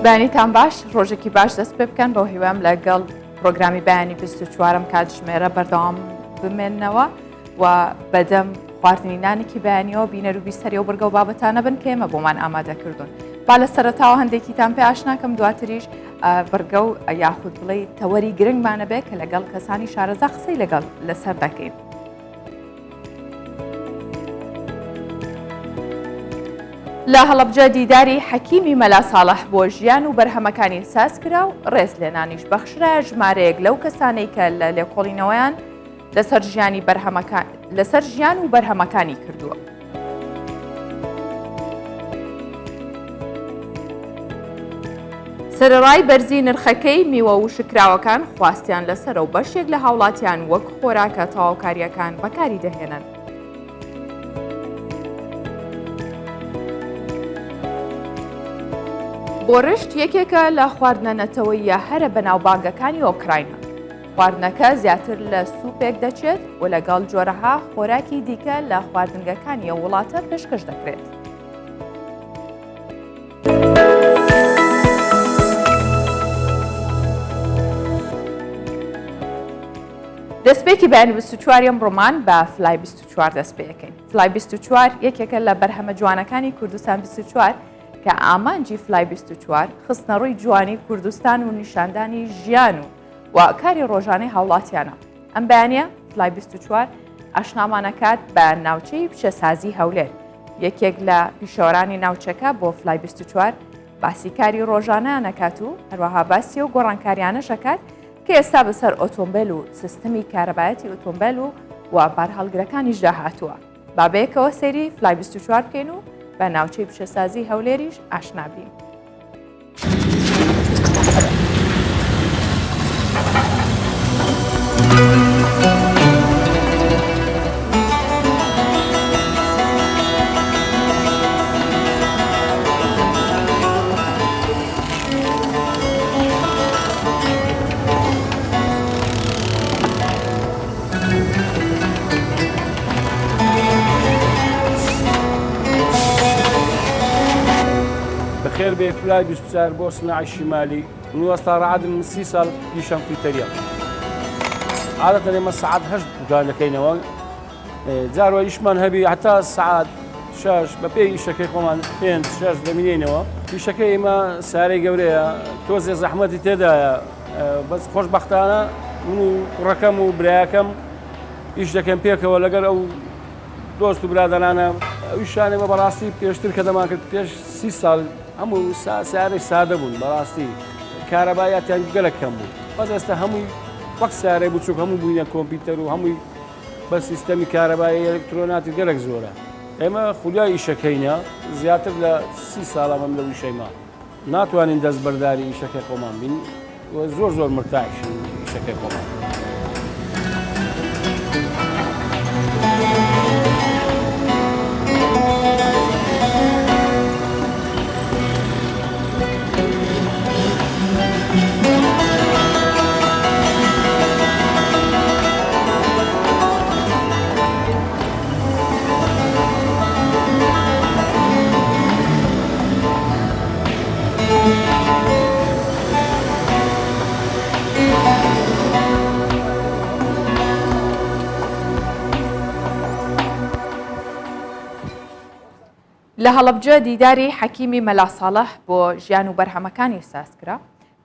بەیانیتان باش ڕۆژێکی باش دەست پێ بکەن بۆ هیوام لەگەڵ پرۆگرامی بەیانی 24م کاتژمێرە بەردەوام بمێننەوە و بەدەم خواردنی نانێکی بەیانیەوە بینەر و بیسەری و بەرگە و بابەتانە بن کە ئێمە بۆمان ئامادەکردوون. با لە سەرەتاوە هەندێکیتان پێ ئاشناکەم دواتریش بەرگە و یاخود بڵێ تەوەری گرنگمانە بێت کە لەگەڵ کەسانی شارەزا قسەی لەگەڵ لەسەر دەکەین. لە هەڵەبجە دیداری حەکیمی مەلا ساڵح بۆ ژیان و بەرهەمەکانی ساز کرا و ڕێز لێنانیش بەخشرا ژمارەیەک لەو کەسانەی کە لە لێکۆڵینەوەیان لەسەر ژیان و بەرهەمەکانی کردووە. سەرەڕای بەرزی نرخەکەی میوە و شکراوەکان خواستیان لەسەر و بەشێک لە هاوڵاتیان وەک خۆراکە تەواوکاریەکان بەکاری دەهێنن. بۆرشت یەکێکە لە خواردنە نەتەوەییە هەرە بەناوبانگەکانی ئۆکراینە. خواردنەکە زیاتر لە سوپێک دەچێت و لەگەڵ جۆرەها خۆراکی دیکە لە خواردنگەکانی ئەو وڵاتە پێشکەش دەکرێت. دەستپێکی بەیانی 24 ڕۆمان بە فلای 24 دەست پێ یەکەین. فلای 24 یەکێکە لە بەرهەمە جوانەکانی کوردستان 24 کە ئامانجی فلای 24 خستنە ڕووی جوانی کوردستان و نیشاندانی ژیان و کاری ڕۆژانەی هاوڵاتیانە. ئەم بەیانیە فلای 24 ئاشنامانەکات بە ناوچەی پیشەسازی هەولێر. یەکێک لە پیشەوەرانی ناوچەکە بۆ فلای 24 باسی کاری ڕۆژانە نەکات و هەروەها باسی و گۆڕانکاریانەشەکات کە ئێستا بەسەر ئۆتۆمبیل و سیستەمی کارەبایەتی ئۆتۆمبیل و بارهەڵگرەکانیش داهاتووە. بابەیەکەوە سەیری فلای 24 بکەین و بە ناوچەی پیشەسازی هەولێریش ئاشنابین. خير بفلاي 24 بۆ سناعی شیمالی وەستا ڕعادم من 30 ساڵ پیشەم فیتەریە. عادەتەن ئێمە سەعات 8 بگار دەکەینەوە. جارۆ ئیشمان هەبی حتا سەعات 6 بە پێی ئیشەکەی خۆمان 5-6 دەمینێنەوە. ئیشەکەی ئێمە سارەی گەورەیە، تۆزێ زەحمەتی تێدایە. بەس خۆشبەختانە من و کوڕەکەم و برایەکەم ئیش دەکەم پێکەوە لەگەر ئەو دۆست و برادەرانە. ئەویشانێمە بەڕاستی پێشتر کە دەمان کرد پێش 30 ساڵ هەموو سیارەی سادە بوون. بەڕاستی کارەبایەتیان گەلێک کەم بوو. بەس ئێستا هەمووی وەک سیارەی بچووک هەموو بووینە کۆمپیوتەر و هەمووی بە سیستەمی کارەبایی ئەلکترۆناتی گەلێک زۆرە. ئێمە خولیای ئیشەکەینە زیاتر لە 30 ساڵە مەم لە ویشەیما. ناتوانین دەست بەرداری ئیشەکەی خۆمان بین و زۆر مرتاحشین ئیشەکەی خۆمان. لە هەڵەبجە دیداری حەکیمی مەلا ساڵح بۆ ژیان و بەرهەمەکانی ساز کرا.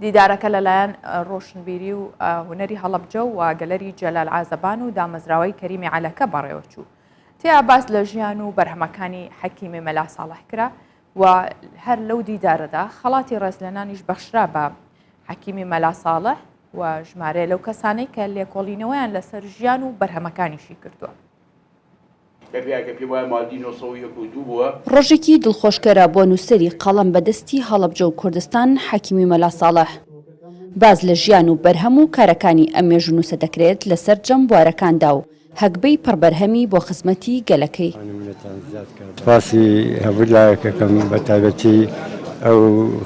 دیدارەکە لەلایەن ڕۆشنبیری و هونەری هەڵەبجە و گەلەری جەلال عازەبان و دامەزراوەی کەریمی عەلەکە بەڕێوەچوو. تیا باس لە ژیان و بەرهەمەکانی حەکیمی مەلا ساڵح کرا و هەر لەو دیدارەدا خەڵاتی ڕێزلێنانیش بەخشرا بە حەکیمی مەلا ساڵح و ژمارە لەو کەسانەی کە لێکۆڵینەوەیان لەسەر ژیان و بەرهەمەکانیشی کردووە. ڕۆژێکی دڵخۆشکەرە بۆ نووسەری قەڵەم بەدەستی هەڵەبجە و کوردستان حەکیمی مەلا ساڵح. باز لە ژیان و بەرهەم و کارەکانی ئەمێژ و نووسە دەکرێت لەسەر جەم بوارەکاندا و هەگبەی پڕبەرهەمی بۆ خزمەتی گەلەکەی. سپاسی هەڤولایەکەکەم بە تایبەتی ئەو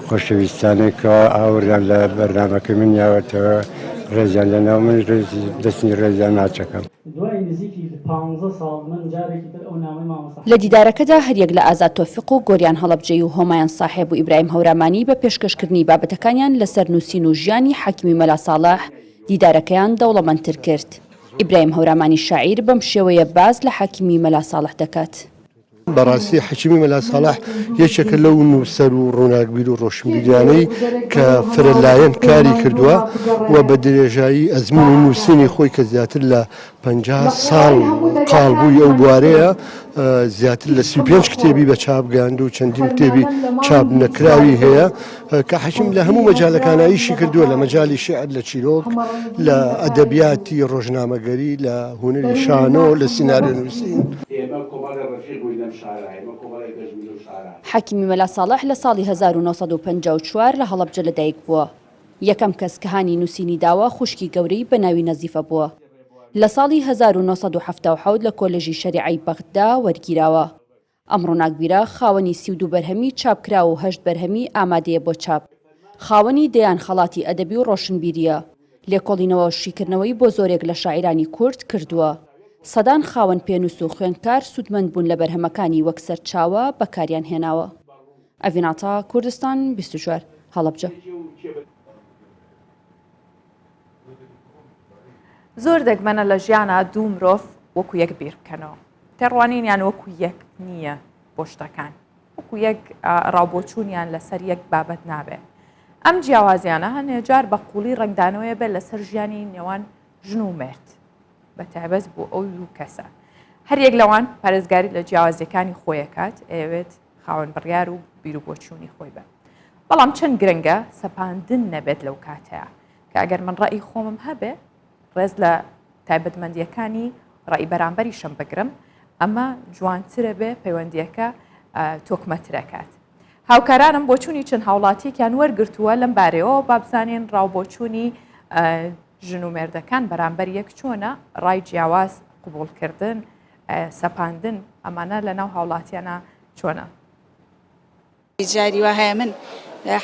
خۆشەویستانەی کە ئاوریان لە بەرنامەکە من یاوەتەوە ڕێزیان لەناو من دەستنی ڕێزیان ناچەکەم. دوای نزیکی 15 ساڵ من جارێکی تر ئەو نامەی مامۆستا لە دیدارەکەدا هەریەک لە ئازاد تۆفیق و گۆریان هەڵەبجێ و هۆمایان ساحێب و ئیبراهیم هەورامانی بە پێشکەشکردنی بابەتەکانیان لەسەر نووسین و ژیانی حەکیمی مەلا ساڵح دیدارەکەیان دەوڵەمەندتر کرد. ئیبراهیم هەورامانی شاعیر بەم شێوەیە باز لە حەکیمی مەلا ساڵح دەکات. بەڕاستی حەکیمی مەلا ساڵح یەکێکە لەو نووسەر و ڕووناکبیر و ڕۆشنبیریانەی کە فرەلایەن کاری کردووە و بە درێژایی ئەزمون و نووسینی خۆی کە زیاتر لە 50 ساڵ قاڵبووی ئەو بوارەیە زیاتر لە 35 کتێبی بە چاپ گەاند و چەندین کتێبی چاپ نەکراوی هەیە کە حەکیم لە هەموو مەجالەکانە ئیشی کردووە لە مەجالی شێعر لە چیرۆک لە ئەدەبیاتی ڕۆژنامەگەری لە هونەری شانۆ لە سیناریۆ نووسین. حەکیمی مەلا ساڵح لە ساڵی 1954 لە هەڵەبجە لەدایک بووە. یەکەم کەس کە هانی نووسینی داوە خوشکی گەورەی بە ناوی نەزیفە بووە. لە ساڵی 1970 لە کۆلێژی شەریعەی بەغدا وەرگیراوە. ئەم ڕووناکبیرە خاوەنی 32 بەرهەمی چاپکرا و 8 بەرهەمی ئامادەیە بۆ چاپ. خاوەنی دەیان خەڵاتی ئەدەبی و ڕۆشنبیریە. لێکۆڵینەوە شیکردنەوەی بۆ زۆرێک لە شاعیرانی کورد کردووە. سەدان خاوەن پێنووس و خوێندکار سوودمەند بوون لە بەرهەمەکانی وەک سەرچاوە بەکاریان هێناوە. ئەڤیناتا کوردستان 24 هەڵەبجە. زۆر دەگمەنە لە ژیانە دوو مرۆڤ وەکو یەک بیر بکەنەوە. تێڕوانینیان وەکو یەک نییە بۆ شتەکان. وەکو یەک ڕاوبۆچوونیان لەسەر یەک بابەت نابێ. ئەم جیاوازیانە هەنێ جار بە قوڵی ڕنگدانەوەیە بێت لەسەر ژیانی نێوان ژن و مرد. بە تایبەت بۆ ئەو دوو کەسە. هەریەک لەوان پارێزگاری لە جیاوازیەکانی خۆیەکات ئەوێت خاوەن بڕیار و بیر و بۆچوونی خۆی بە. بەڵام چەند گرنگە سەپاندن نەبێت لەو کاتەیە کە ئەگەر من ڕێی خۆمم هەبێ ڕێز لە تایبەتمەندیەکانی ڕێی بەرامبەریشم بگرم ئەمە جوانترە بێ پەیوەندیەکە تۆکمەترەکات. هاوکارانم بۆچوونی چەند هاوڵاتیەکیان وەرگرتووە لەم بارەوە بابزانێن ڕاوبۆچوونی ژن و مێردەکان بەرامبەر یەک چۆنە ڕای جیاواز قوبوڵکردن سەپاندن ئەمانە لە ناو هاوڵاتیانە چۆنە. جاری وە هەیە من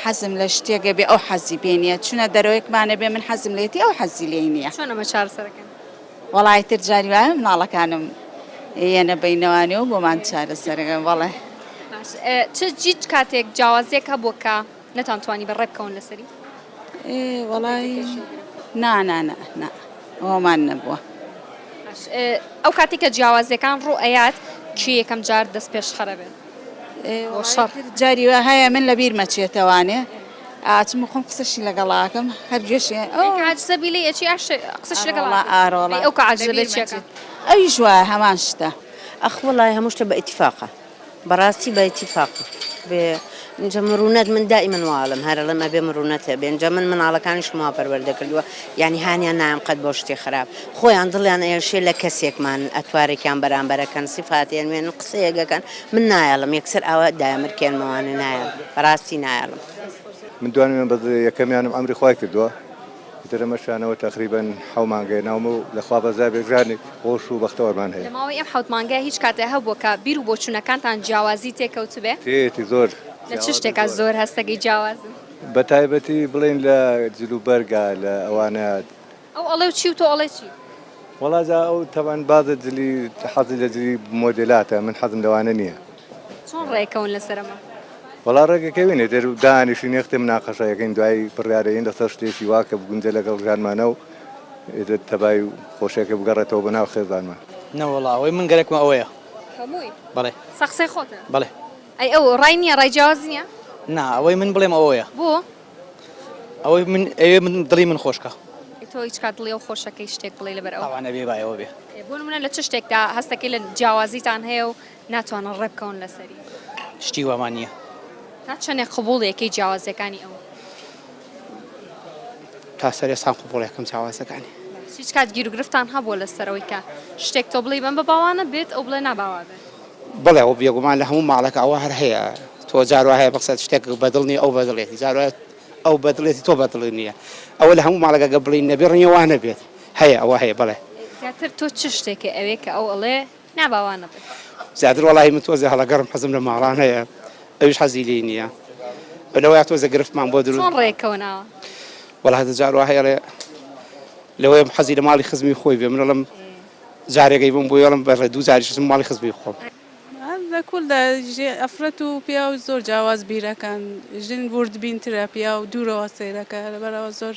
حەزم لە شتێکە بێ ئەو حەزی بێنیە چونە دەرەوەیەکمانە بێ من حەزم لێتی ئەو حەزی لێ نییە. چۆنەمە چارەسەرەکەن؟ وەڵای تر جاری وایە مناڵەکانم یەنە بینەوانێ و بۆمان چارەسەرەکەن وەڵێ. چ جیت کاتێک جیاوازێک هەبووە کە نەتانتوانی بەڕێ بکەون لەسەری؟ وەڵای نا ئەومان نەبووە. ئەو کاتێک کە جیاوازەکان ڕوو ئەیات کی یەکەم جار دەست پێش خەرە بێت؟ جاری وە هەیە من لە بیر مەچێتەوانێ ئاچم خۆم قسەشی لەگەڵاکەم هەر گوێشی عاجزەبی لێ ئەچی قسەش لەگەڵ ئەو کە عاجزەبێت چێکە؟ ئەویش وایە هەمان شتە. ئەخ وەڵای هەموو شتە بە ئیتیفاقە بەڕاستی بە ئیتیفاقە اینجا مرونەت من دائما واڵم هەر لەمە بێ مرونەتە بێ اینجا من مناڵەکانیش ما پەروەردە کردووە یعنی هانیان نایم قەت بۆ شتێ خراپ خۆیان دڵیان ئێشێ لە کەسێکمان ئەتوارێکیان بەرامبەرەکەن سیفاتیان وێن قسەیەکەکەن من نایڵم یەکسەر ئەوە دایمرکێنمەوانە نایڵم بەڕاستی نایڵم. من دوانم بە یەکەمیانم ئەمری خوای کردووە دەرەمەشانەوە تقریبا حەو مانگەی ناومە و لەخوا بەزای بێژانێک خۆش و بەختەوەرمان هەیە. لە ماوەی ئەم حەوت مانگای هیچ کاتێ هەبووە کە بیر و بۆچوونەکانتان جیاوازی تێکەوت بێ؟ تێتی زۆر. لە چ شتێکە زۆر هەستەکەی جیاوازن؟ بە تایبەتی بڵێن لە جلوبەرگا لە ئەوانە ئەو ئەڵێ و چی و تۆ ئەڵێ چی؟ وەڵاجا ئەو تەوان بازە جلی حەزی لە جلی مۆدلاتە من حەزم لەوانە نییە. چۆن ڕێکەون لەسەرەمە؟ وەڵا ڕێگەکەوینێ دەر و دانیشی نێختێ مناقەشەکەین دوای پڕیارەیەن لەسەر شتێکی واکە بگونجە لەگەڵ ژانمانە و تەبای و خۆشیەکە بگەڕێتەوە بەناو خێزانمان. نەوەڵاوەی من گەرەکمە ئەوەیە. هەمووی؟ بەڵێ. سەقسەی خۆتە؟ بەڵێ. ئەی ئەو ڕای نییە ڕای جیاواز نییە؟ نا ئەوەی من بڵێم ئەوەیە. بۆ؟ ئەوەی من دڵی من خۆشکە. تۆ هیچ کات دڵی ئەو خۆشەکەی شتێک بڵێ لەبەر ئەو؟ ئەوانە بێ بایەوە بێ. بۆ نمونە لە چ شتێکدا هەستەکەی لە جیاوازیتان هەیە و ناتوانن ڕێ بکەون لەسەری؟ شتی وەمان نییە. تا چەندێک قبوڵیەکەی جیاوازەکانی ئەو؟ تا سەرێسان قوبوڵێکم جیاوازەکانی. هیچ کات گیرروگرفتان هەبووە لەسەرەوەی کە شتێک تۆ بڵێ بەم بە باوانە بێت ئەو بڵێ ناباوا بێت؟ بڵێ ئەو بێگومان لە هەموو ماڵەکە ئەوە هەر هەیە تۆ جاروا هەیە بەقسەت شتێک بەدڵنی ئەو بەدڵێتی جارە ئەو بەدڵێتی تۆ بەدڵ نییە ئەوە لە هەموو ماڵەکە گە بڵین نەبێ ڕێوانە بێت هەیە ئەوە هەیە بڵێ. زیاتر تۆ چ شتێکە ئەوەیە کە ئەو ئەڵێ ناباوانە بێت؟ زیاتر وەڵاهی من تۆزێ هەڵەگەڕم حەزم لە ماڵان هەیە ئەویش حەزی لێ نییە بەلەوەی تۆزە گرفتمان بۆ دروست. چۆن ڕێکەونەوە؟ وەڵا هەدە جاروا هەیە لەوەی حەزی لە ماڵی خزمی خۆی بێ منەڵم جارێکی بم بۆ یڵم بەڕێ دوو جاریشم ماڵی خست بی خۆم لە کوولدا ئەفرەت و پیا و زۆر جیاواز بیرەکان ژن وردبینترە پیا و دوورەوە سیرەکە لەبەرەوە زۆر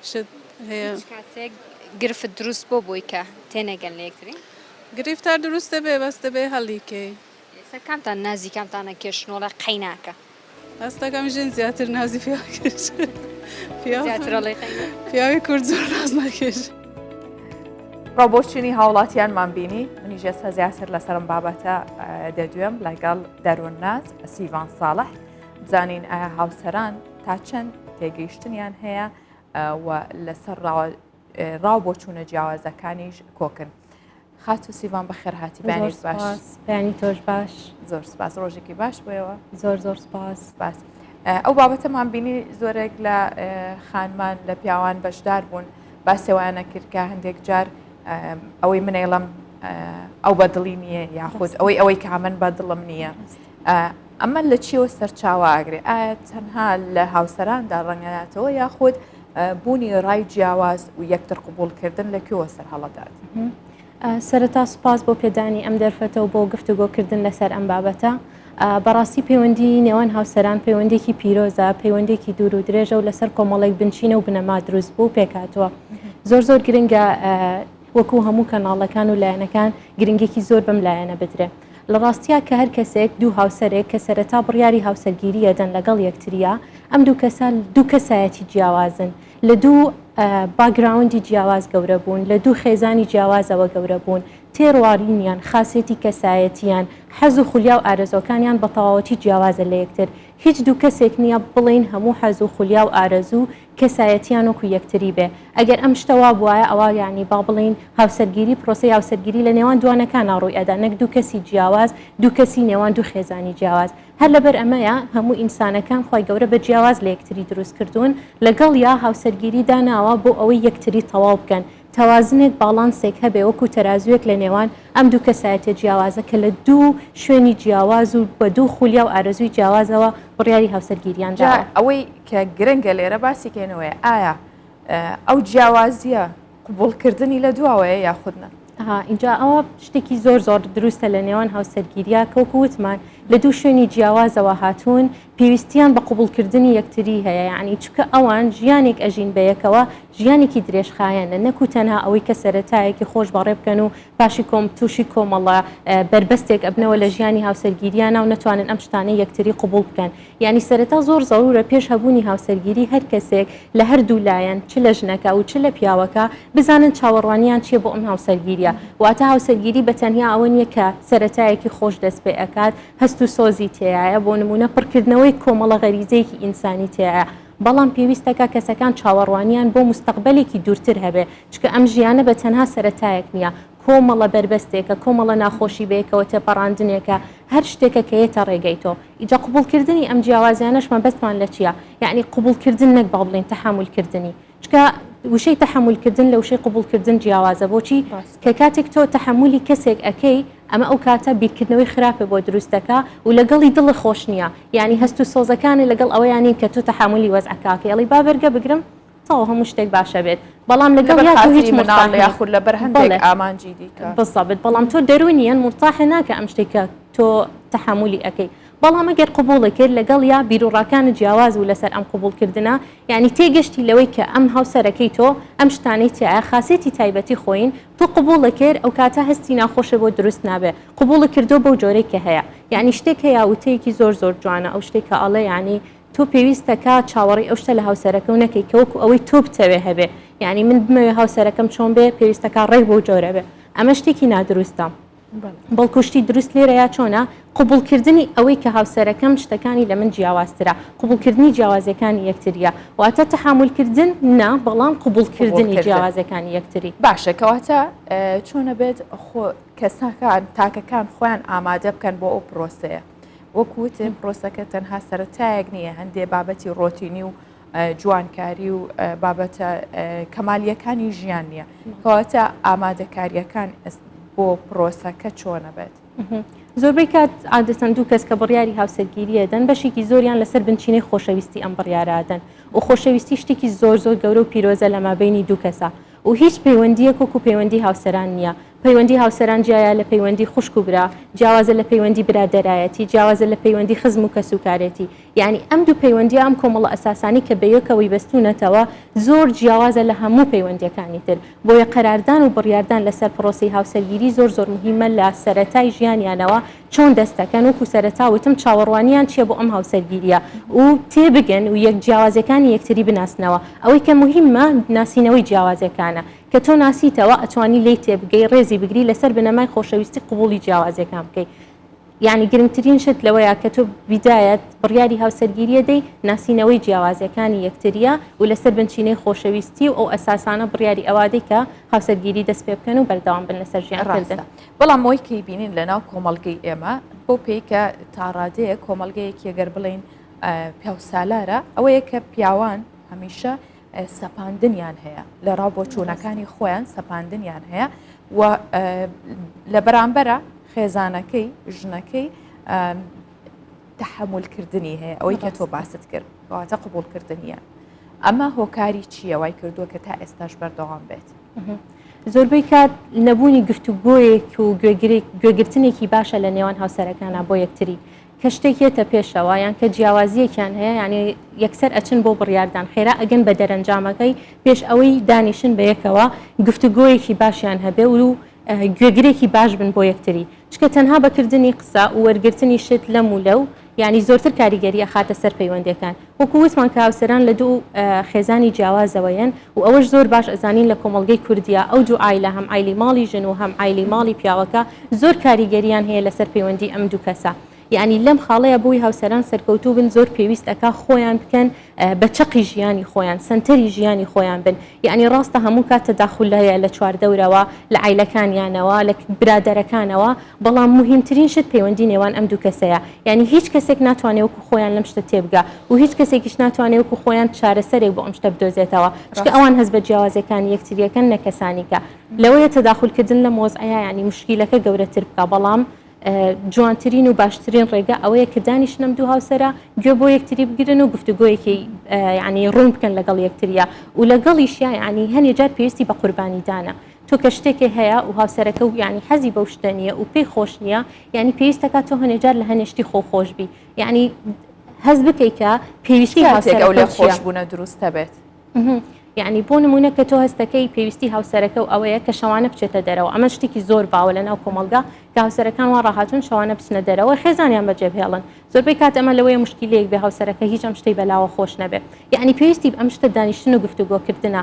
شت هەیە کاتێک گرفت دروست بۆ بووی کە تێنێگەن لە یەکتری گرفتار دروست دەبێ بەس دەبێ هەڵیکەی ئێستا کامتان نازی کامتانە کێشنۆڵە قەیناکە ئەستەکەم ژن زیاتر نازی پیا زیاترەڵی قەینە پیاوی کورد زۆر ناز ناکێش ڕۆبۆچینی هاوڵاتیانمان بینی منیژە سەزیاتر لەسەرم بابەتە دەدوێم لەگەڵ دەروونناز سیڤان ساڵح بزانین ئایا هاوسەران تا چەند تێگەیشتنیان هەیە و لەسەر ڕاو بۆ چوونە جیاوازەکانیش کۆکن. خات و سیڤان بەخێر هاتی بانی باش بەیانی تۆش باش زۆر سپاس ڕۆژێکی باش بۆیەوە زۆر سپاس باس ئەو بابەتەمان بینی زۆرێک لە خانمان لە پیاوان بەشدار بوون باسێوایانە کرد کە هەندێک جار ئەوەی منێڵم ئەو بەدڵی نییە یاخود ئەوەی کە من بەدڵم نییە ئەمە لە چیەوە سەرچاوە ئاگرێ ئایا تەنها لە هاوسەراندا ڕەنگەداتەوە یاخود بوونی ڕای جیاواز و یەکتر قبولکردن لەکوێوە سەر هەڵەدات سەرەتا سوپاس بۆ پێدانی ئەم دەرفەتەوە بۆ گفتوگۆکردن لەسەر ئەم بابەتە بەڕاستی پەیوەندی نێوان هاوسەران پەیوەندێکی پیرۆزە پەیوەندێکی دوور و درێژە و لەسەر کۆمەڵێک بنچینە و بنەما دروست بوو پێکاتوە زۆر گرنگە وەکو هەموو کەناڵەکان و لایەنەکان گرنگێکی زۆر بەم لایەنە بدرێ لە ڕاستیە کە هەر کەسێک دوو هاوسەرێک کە سەرەتا بڕیاری هاوسەرگیریە دەن لەگەڵ یەکتریە ئەم دوو کەسایەتی جیاوازن لە دوو باگراوندی جیاواز گەورە بوون لە دوو خێزانی جیاوازەوە گەورە بوون تێڕوارینیان خاصێتی کەسایەتیان حەز و خولیا و ئارەزۆکانیان بە تەواوەتی جیاوازە لە یەکتر هیچ دوو کەسێک نییە بڵین هەموو حەز و خولیا و ئارەزوو کەسایەتیان وەکو یەکتری بێ ئەگەر ئەم شتەوا بواە ئەوە یعنی با بڵین هاوسەرگیری پرۆسی هاوسەرگیری لە نێوان دوانەکانە ڕووی ئەدا نەک دوو کەسی جیاواز دوو کەسی نێوان دوو خێزانی جیاواز هەر لەبەر ئەمەیە هەموو ئینسانەکان خۆی گەورە بە جیاواز لە یەکتری دروست کردوون لەگەڵ یا هاوسەرگیری داناوە بۆ ئەوەی یەکتری تەواو بکەن تەوازنێک باڵانسێک هەبێ وەکو تەرازوێک لە نێوان ئەم دوو کەسایەتە جیاوازە کە لە دوو شوێنی جیاواز و بە دوو خولیا و ئارەزووی جیاوازەوە بڕیاری هاوسەرگیریاندا ئەوەی کە گرنگە لێرە باسی کەنەوەی ئایا ئەو جیاوازیە قبولکردنی لە دواوەیە یاخودنە اینجا ئەوە شتێکی زۆر دروستە لە نێوان هاوسەرگیریە کەوکووتمان لە دوو شوێنی جیاوازەوە هاتوون پێویستیان بە قبولکردنی یەکتری هەیە یعنی چکە ئەوان ژیانێک ئەژین بەیەکەوە ژیانێکی درێژخایەنە نەکو تەنها ئەوەی کە سەرەتایەکی خۆش بەڕێ بکەن و پاشی تووشی کۆمەڵە بربەستێک ئەبنەوە لە ژیانی هاوسەرگیریانە و نەتوانن ئەم شتانەی یەکتری قبول بکەن یعنی سەرەتا زۆر زەرورە پێش هەبوونی هاوسەرگیری هەر کەسێک لە هەردوو لایەن چ لە ژنەکە و چ لە پیاوەکە بزانن چاوەڕوانیان چیە بۆ ئەم هاوسەرگیریە واتە هاوسەرگیری بە تەنیا ئەوە نییە کە سەرەتایەکی خۆش دەست پێ ئەکات هەست و سۆزی تایە بۆ نمونە پڕکردنەوەی کۆمەڵە غەریزەیەکی ئینسانی تایە بەڵام پێویستەکە کەسەکان چاوەڕوانیان بۆ مستەقبەلێکی دوورتر هەبێ چکە ئەم ژیانە بە تەنها سەرەتایەک نییە کۆمەڵە بربەستێکە کۆمەڵە ناخۆشی بەیەکەوە تێپەڕاندنێکە هەر شتێکە کە یێتە ڕێگەی تۆ ئیجا قبولکردنی ئەم جیاوازیانەشمان بەستمان لە چییە یعنی قبولکردن نەک با بڵین تەحملکردنی چکە وشەی تەحملکردن لە وشەی قبولکردن جیاوازە بۆچی کە کاتێک تۆ تەحملی کەسێک ئەەکەی ئەمە ئەو کاتە بیرکردنەوەی خراپە بۆ دروستەکە و لەگەڵی دڵی خۆش نییە یعنی هەست و سۆزەکانی لەگەڵ ئەوەیانی کە تو تەحملی وەزعکاکە یڵی بابەرگە بگرم تاو هەموو شتێک باشە بێت بەڵام لەگەڵ هیچ مناڵ یاخود لەبەر هەندێک ئامانجی دیکە بەسەبێت بەڵام تۆ دەرونیان مرتاحە ناکە ئەم شتێکە تۆ تەحملی ئەەکەی بەڵام ئەگەر قبوڵی کرد لەگەڵ یا بیرروڕاکانی جیاواز و لەسەر ئەم قبولکردنە یعنی تێگەشتی لەوەی کە ئەم هاوسەرەکەی تۆ ئەم شتانەی تایە خاصێتی تایبەتی خۆین تۆ قبوڵە کرد ئەو کاتە هەستی ناخۆشە بۆ دروست نابێ قبوڵە کردو بەو جۆرەی کە هەیە یعنی شتێک هەیە وتەیەکی زۆر جوانە ئەو شتێکە ئەڵێ یعنی تۆ پێویستەکە چاوەڕی ئەو شتە لە هاوسەرەکە و نەکەی کەوەکو ئەوەی تۆ بتەوێ هەبێ یعنی من بمەوێ هاوسەرەکەم چۆن بێ پێویستەکە ڕێک بۆ جۆرە بێ ئەمە شتێکی نادروستە بەڵکوشتی دروست لێرەیە چۆنە قبولکردنی ئەوەی کە هاوسەرەکەم شتەکانی لە من جیاوازترە قبولکردنی جیاوازەکانی یەکتریە واتە تەحملکردن نا بەڵام قبولکردنی جیاوازەکانی یەکتری باشە کەواتە چۆنە بێت کەسەکان تاکەکان خۆیان ئامادە بکەن بۆ ئەو پرۆسەیە وەکوتم پرۆسەکە تەنها سەرەتایەک نییە هەندێ بابەتی ڕۆتینی و جوانکاری و بابەتە کەمالیەکانی ژیان نییە کەواتە ئامادەکاریەکان بۆ پرۆسەکە چۆنە بێت زۆربەی کات عادەتەن دوو کەس کە بڕیاری هاوسەرگیریە دەن بەشێکی زۆریان لەسەر بنچینەی خۆشەویستی ئەم بڕیارادەن و خۆشەویستی شتێکی زۆر گەورە و پیرۆزە لە مابینی دوو کەسە و هیچ پەیوەندیەک وەکو پەیوەندی هاوسەران نییە پەیوەندی هاوسەران جیایە لە پەیوەندی خوشک و برا، جیاوازە لە پەیوەندی برادەرایەتی، جیاوازە لە پەیوەندی خزم و کەسوکارێتی. یعنی ئەم دوو پەیوەندی ئەم کۆمەڵە ئەساسانی کە بەیەکەوەی بەستونەتەوە زۆر جیاوازە لە هەموو پەیوەندیەکانی تر. بۆیە قەراردان و بڕیاردان لەسەر پرۆسی هاوسەرگیری زۆر زۆر مهمە لە سەرەتای ژیانیانەوە چۆن دەستەکەن وەکو سەرەتاوتم چاوەڕوانیان چیە بۆ ئەم هاوسەرگیریە و تێبگەن و یەک جیاوازەکانی یەکتری بناسنەوە. ئەوەی کە مهمە ناسینەوەی جیاوازەکانە کە تۆ ناسیتەوە ئەتوانی لی تێبگەی ڕێزی بگری لەسەر بنەمای خۆشەویستی قبوڵی جیاوازەکان بکەیت. یعنی گرنگترین شت لەوەیە کە تۆ بیدایەت بڕیاری هاوسەرگیریە دەی ناسینەوەی جیاوازەکانی یەکتریە و لەسەر بنچینەی خۆشەویستی و ئەو ئەساسانە بڕیاری ئەوادەی کە هاوسەرگیری دەست پێ بکەن و بەردەوام بن لەسەر ژیانکردن. بەڵام ئەوەی کە بینین لەناو کۆمەڵگەی ئێمە بۆ پێی کە تا ڕادەیە کۆمەڵگەیەکی ئەگەر بڵین پیاوسالارە ئەوەیە کە پیاوان هەمیشە سەپاندنیان هەیە لە ڕاو بۆ چوونەکانی خۆیان سەپاندنیان هەیە و لە بەرامبەرە خێزانەکەی ژنەکەی تەحملکردنی هەیە ئەوەی کە تۆ باست کرد کەواتە قبولکردنیە. ئەمە هۆکاری چییە وای کردووە کە تا ئێستاش بەردەوام بێت؟ زۆربەی کات نەبوونی گفتوگۆیەک و گوێگرتنێکی باشە لە نێوان هاوسەرەکانە بۆ یەکتری کە شتێکێتە پێشەوە یان کە جیاوازیەکیان هەیە یعنی یەکسەر ئەچن بۆ بڕیاردان خێرا ئەگەن بە دەرەنجامەکەی پێش ئەوەی دانیشن بە یەکەوە گفتوگۆیەکی باشیان هەبێ و گوێگرێکی باش بن بۆ یەکتری چکە تەنها بەکردنی قسە و وەرگرتنی شت لەم و لەو یعنی زۆرتر کاریگەری ئەخاتە سەر پەیوەندەکان وەکو وتمان کە هاوسەران لە دوو خێزانی جیاوازەوەیەن و ئەوەش زۆر باش ئەزانین لە کۆمەڵگەی کوردیا ئەو دوو ئایلە هەم ئایلی ماڵی ژن و هەم ئایلی ماڵی پیاوەکە زۆر کاریگەریان هەیە لەسەر پەیوەندی ئەم دوو کەسە. یعنی لەم خاڵەیە بۆی هاوسەران سەرکەوتوو بن زۆر پێویستەکە خۆیان بکەن بە چەقی ژیانی خۆیان سنتەری ژیانی خۆیان بن. یعنی ڕاستە هەموو کات تەداخل هەیە لە چواردەورەوە لە عیلەکانیانەوە لە برادەرەکانەوە بەڵام مهمترین شت پەیوەندی نێوان ئەم دوو کەسەیە. یعنی هیچ کەسێک ناتوانێت وەکو خۆیان لەم شتە تێبگا و هیچ کەسێکیش ناتوانێت وەکو خۆیان چارەسەرێک بۆ ئەم شتە بدۆزێتەوە چکە ئەوان هەست بە جیاوازەکانی یەکتریەکەن نەکەسانیکە لەوەیە تەداخلکردن لە مۆزعەیە ینی مشکیلەکە گەورەتر بکە بەڵام جوانترین و باشترین ڕێگە ئەوەیە کە دانیشتنم دوو هاوسەرە گوێ بۆ یەکتری بگرن و گفتوگۆیەکی ینی ڕوون بکەن لەگەڵ یەکتریە و لەگەڵیشیا ینی هەنێ جار پێویستی بە قوربانیدانە تۆ کە شتێکی هەیە و هاوسەرەکە و ینی حەزی بەو شتە نیە و پێی خۆش نییە ینی پێویستەکە تۆ هەنێ جار لە هەنێشتی خۆش بی ینی هەز بکەی کە پێویستی هاوسەرەکە لە خۆشبوونە دروستە بێت. یعنی بۆ نمونە کە تۆ هەستەکەی پێویستی هاوسەرەکە و ئەوەیە کە شەوانە بچێتە دەرەوە ئەمە شتێکی زۆر باوە لە ناو کۆمەلگا کە هاوسەرەکان وا ڕاهاتون شەوانە بچنە دەرەوە خێزانیان بەجێبهێڵن زۆربەی کات ئەمە لەوەیە مشکلەیەک بێ هاوسەرەکە هیچ ئەم شتەی بەلاوە خۆش نەبێت. یعنی پێویستی ئەم شتە دانیشتن و گفتوگۆکردنە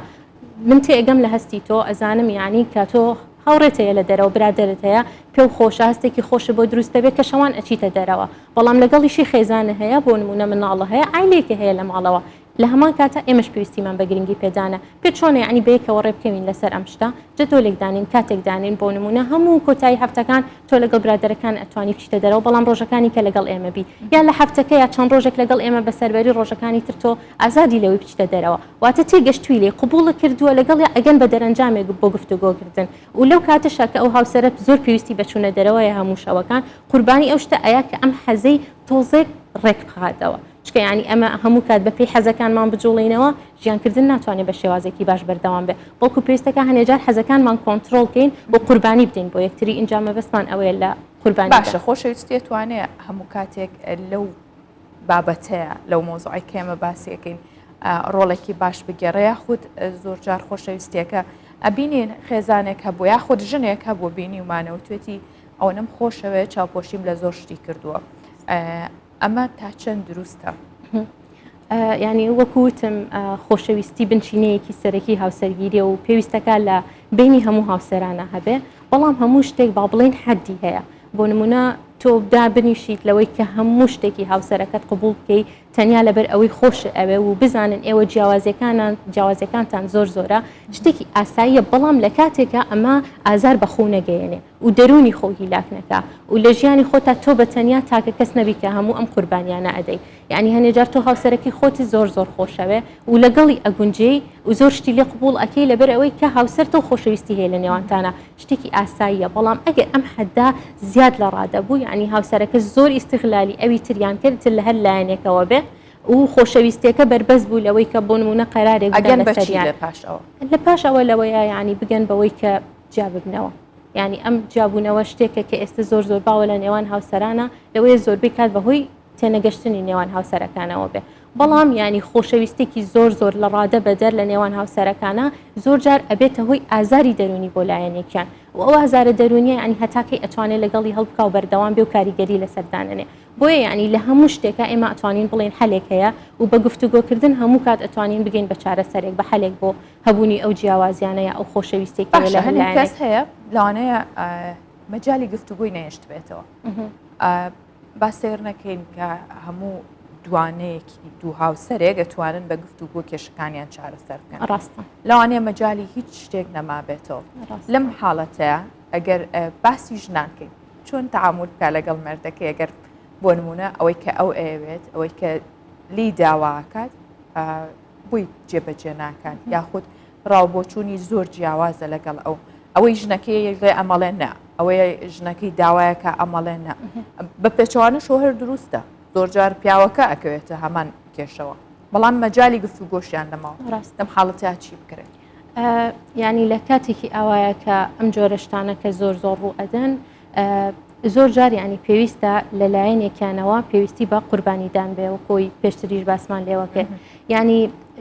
من تێگەم لە هەستی تۆ ئەزانم یعنی کە تۆ هاوڕێتەیە لە دەرەوە برادەرت هەیە پێ و خۆشە هەستێکی خۆشە بۆ دروستە بێت کە شەوان ئەچیتە دەرەوە بەڵام لەگەڵیشی خێزانە هەیە بۆ نمونە مناڵە هەیە ئایلێکی هەیە لە ماڵەوە لە هەمان کاتە ئێمەش پێویستیمان بە گرنگی پێدانە پێ چۆنە ینی بەیەکەوە ڕێ بکەوین لەسەر ئەم شتە جدۆلێک دانین کاتێک دانین بۆ نمونە هەموو کۆتایی هەفتەکان تۆ لەگەڵ برادەرەکان ئەتوانی بچیتە دەرەوە بەڵام ڕۆژەکانی کە لەگەڵ ئێمە بی یان لە هەفتەکە یا چەند ڕۆژێک لەگەڵ ئێمە بەسەربەری ڕۆژەکانی تر تۆ ئازادی لەوەی بچیتە دەرەوە واتە تێگەشتووی لێ قبوڵە کردووە لەگەڵ ئەگەن بە دەرەنجامێک بۆ گفتوگۆکردن و لەو کاتەشە کە ئەو هاوسەرت زۆر پێویستی بەچوونە دەرەوەیە هەموو شەوەکان قوربانی ئەو شتە ئەیە کە ئەم حەزەی تۆزێک ڕێک بخاتەوە چکە ینی ئەمە هەموو کات بەپێی حەزەکانمان بجوڵینەوە ژیانکردن ناتوانێت بە شێوازێکی باش بەردەوام بێ بەڵکو پێویستەکە هەنێجار حەزەکانمان کۆنتترۆل بکەین بۆ قوربانی بدەین بۆ یەکتری ئینجا مەبەستمان ئەوەیە لە قوربانی باشە خۆشەویستی توانێت هەموو کاتێک لەو بابەتەیە لەو مۆزوعی کێمە باسیەکەین ڕۆڵێکی باش بگەڕێ یاخود زۆر جار خۆشەویستیەکە ئەبینین خێزانێک هەبوو یاخود ژنێک هەبوو بینی ومانەوە توێتی ئەو نم خۆشەوێت چاوپۆشیم لە زۆر شتی کردووە ئەمە تا چەند دروستە؟ ینی وەکوتم خۆشەویستی بنچینەیەکی سەرەکی هاوسەرگیریە و پێویستەکە لە بینی هەموو هاوسەرانە هەبێ بەڵام هەموو شتێک با بڵێن حەدی هەیە بۆ نمونە تۆ دا بنیشیت لەوەی کە هەموو شتێکی هاوسەرەکەت قبول بکەی تەنیا لەبەر ئەوەی خۆش ئەوێ و بزانن ئێوە جیاوازەکانتان زۆر زۆرە شتێکی ئاساییە بەڵام لە کاتێکە ئەمە ئازار بەخۆ نەگەیەنێ و دەرونی خۆ هیلاک نەکا و لە ژیانی خۆتا تۆ بە تەنیا تاکە کەس نەبی کە هەموو ئەم قوربانیانە ئەدەی یعنی هەنێجار تۆ هاوسەرەکی خۆتی زۆر زۆر خۆشەوێ و لەگەڵی ئەگونجەی و زۆر شتی لێ قبول ئەکەی لەبەر ئەوەی کە هاوسەر تۆ خۆشەویستی هەیە لە نێوانتانە شتێکی ئاساییە بەڵام ئەگەر ئەم حەدا زیاد لە ڕادە بوو یعنی هاوسەرەکە زۆر ئیستیغلالی ئەوی تریان کرد لە هەر لایەنێکەوە بێ و خۆشەویستیەکە بەربەز بوو لەوەی کە بۆ نمونە قەرارێک ئەگەن بەچی لە پاش ئەوە لەوەیە یعنی بگەن بەوەی کە جا ببنەوە یعنی ئەم جیابوونەوە شتێکە کە ئێستا زۆر باوە لە نێوان هاوسەرانە لەوەیە زۆربەی کات بەهۆی تێنەگەشتنی نێوان هاوسەرەکانەوە بێ بەڵام ینی خۆشەویستێکی زۆر لە ڕادە بەدەر لە نێوان هاوسەرەکانە زۆر جار ئەبێتە هۆی ئازاری دەرونی بۆ لایەنێکیان و ئەو ئازارە دەرونیە ینی هەتاکەی ئەتوانێت لەگەڵی هەڵبکە و بەردەوام بێ و کاریگەری لەسەردانێ بۆیە ینی لە هەموو شتێکە ئێمە ئەتوانین بڵێن حلێک هەیە و بە گفتوگۆکردن هەموو کات ئەتوانین بگەین بە چارەسەرێک بە حلێک بۆ هەبوونی ئەو جیاوازیانەیە ئەو خۆشەویستێکی لە هەلایەنێک کەس هەیە لەوانەیە مەجای گفتوگوی نەهێشت بێتەوە با سێر نەکەین کە هەموو دوانەیەکی دوو هاوسەرێک دەتوانن بە گفتوگۆ کێشەکانیان چارەسەر بکەن ڕاستە لەوانەیە مەجای هیچ شتێک نەمابێتەوە لەم حاڵەتەیە ئەگەر باسی ژنانکەین چۆن تەعامل بکە لەگەڵ مەردەکە ئەگەر بۆ نمونە ئەوەی کە ئەو ئەوێت ئەوەی کە لی داواکات بووی جێبەجێ ناکات یاخود ڕاوبۆچوونی زۆر جیاوازە لەگەڵ ئەوەی ژنەکەی لێ ئەمەڵێن نا ئەوەی ژنەکەی داوایەکە ئەمەڵێن نا بە پێچوانە شۆهر دروستە زۆر جار پیاوەکە ئەکەوێتە هەمان کێشەوە بەڵام مەجای گفتوگۆشیان لەماوە دەم حاڵەتیا چی بکرێت ینی لە کاتێکی ئاوایە کە ئەم جۆرە شتانە کە زۆر ڕوو ئەدەن زۆر جار ینی پێویستە لەلایەنێکیانەوە پێویستی بە قوربانیدان بێ و کۆی پێشتریش باسمان لێوەکە ینی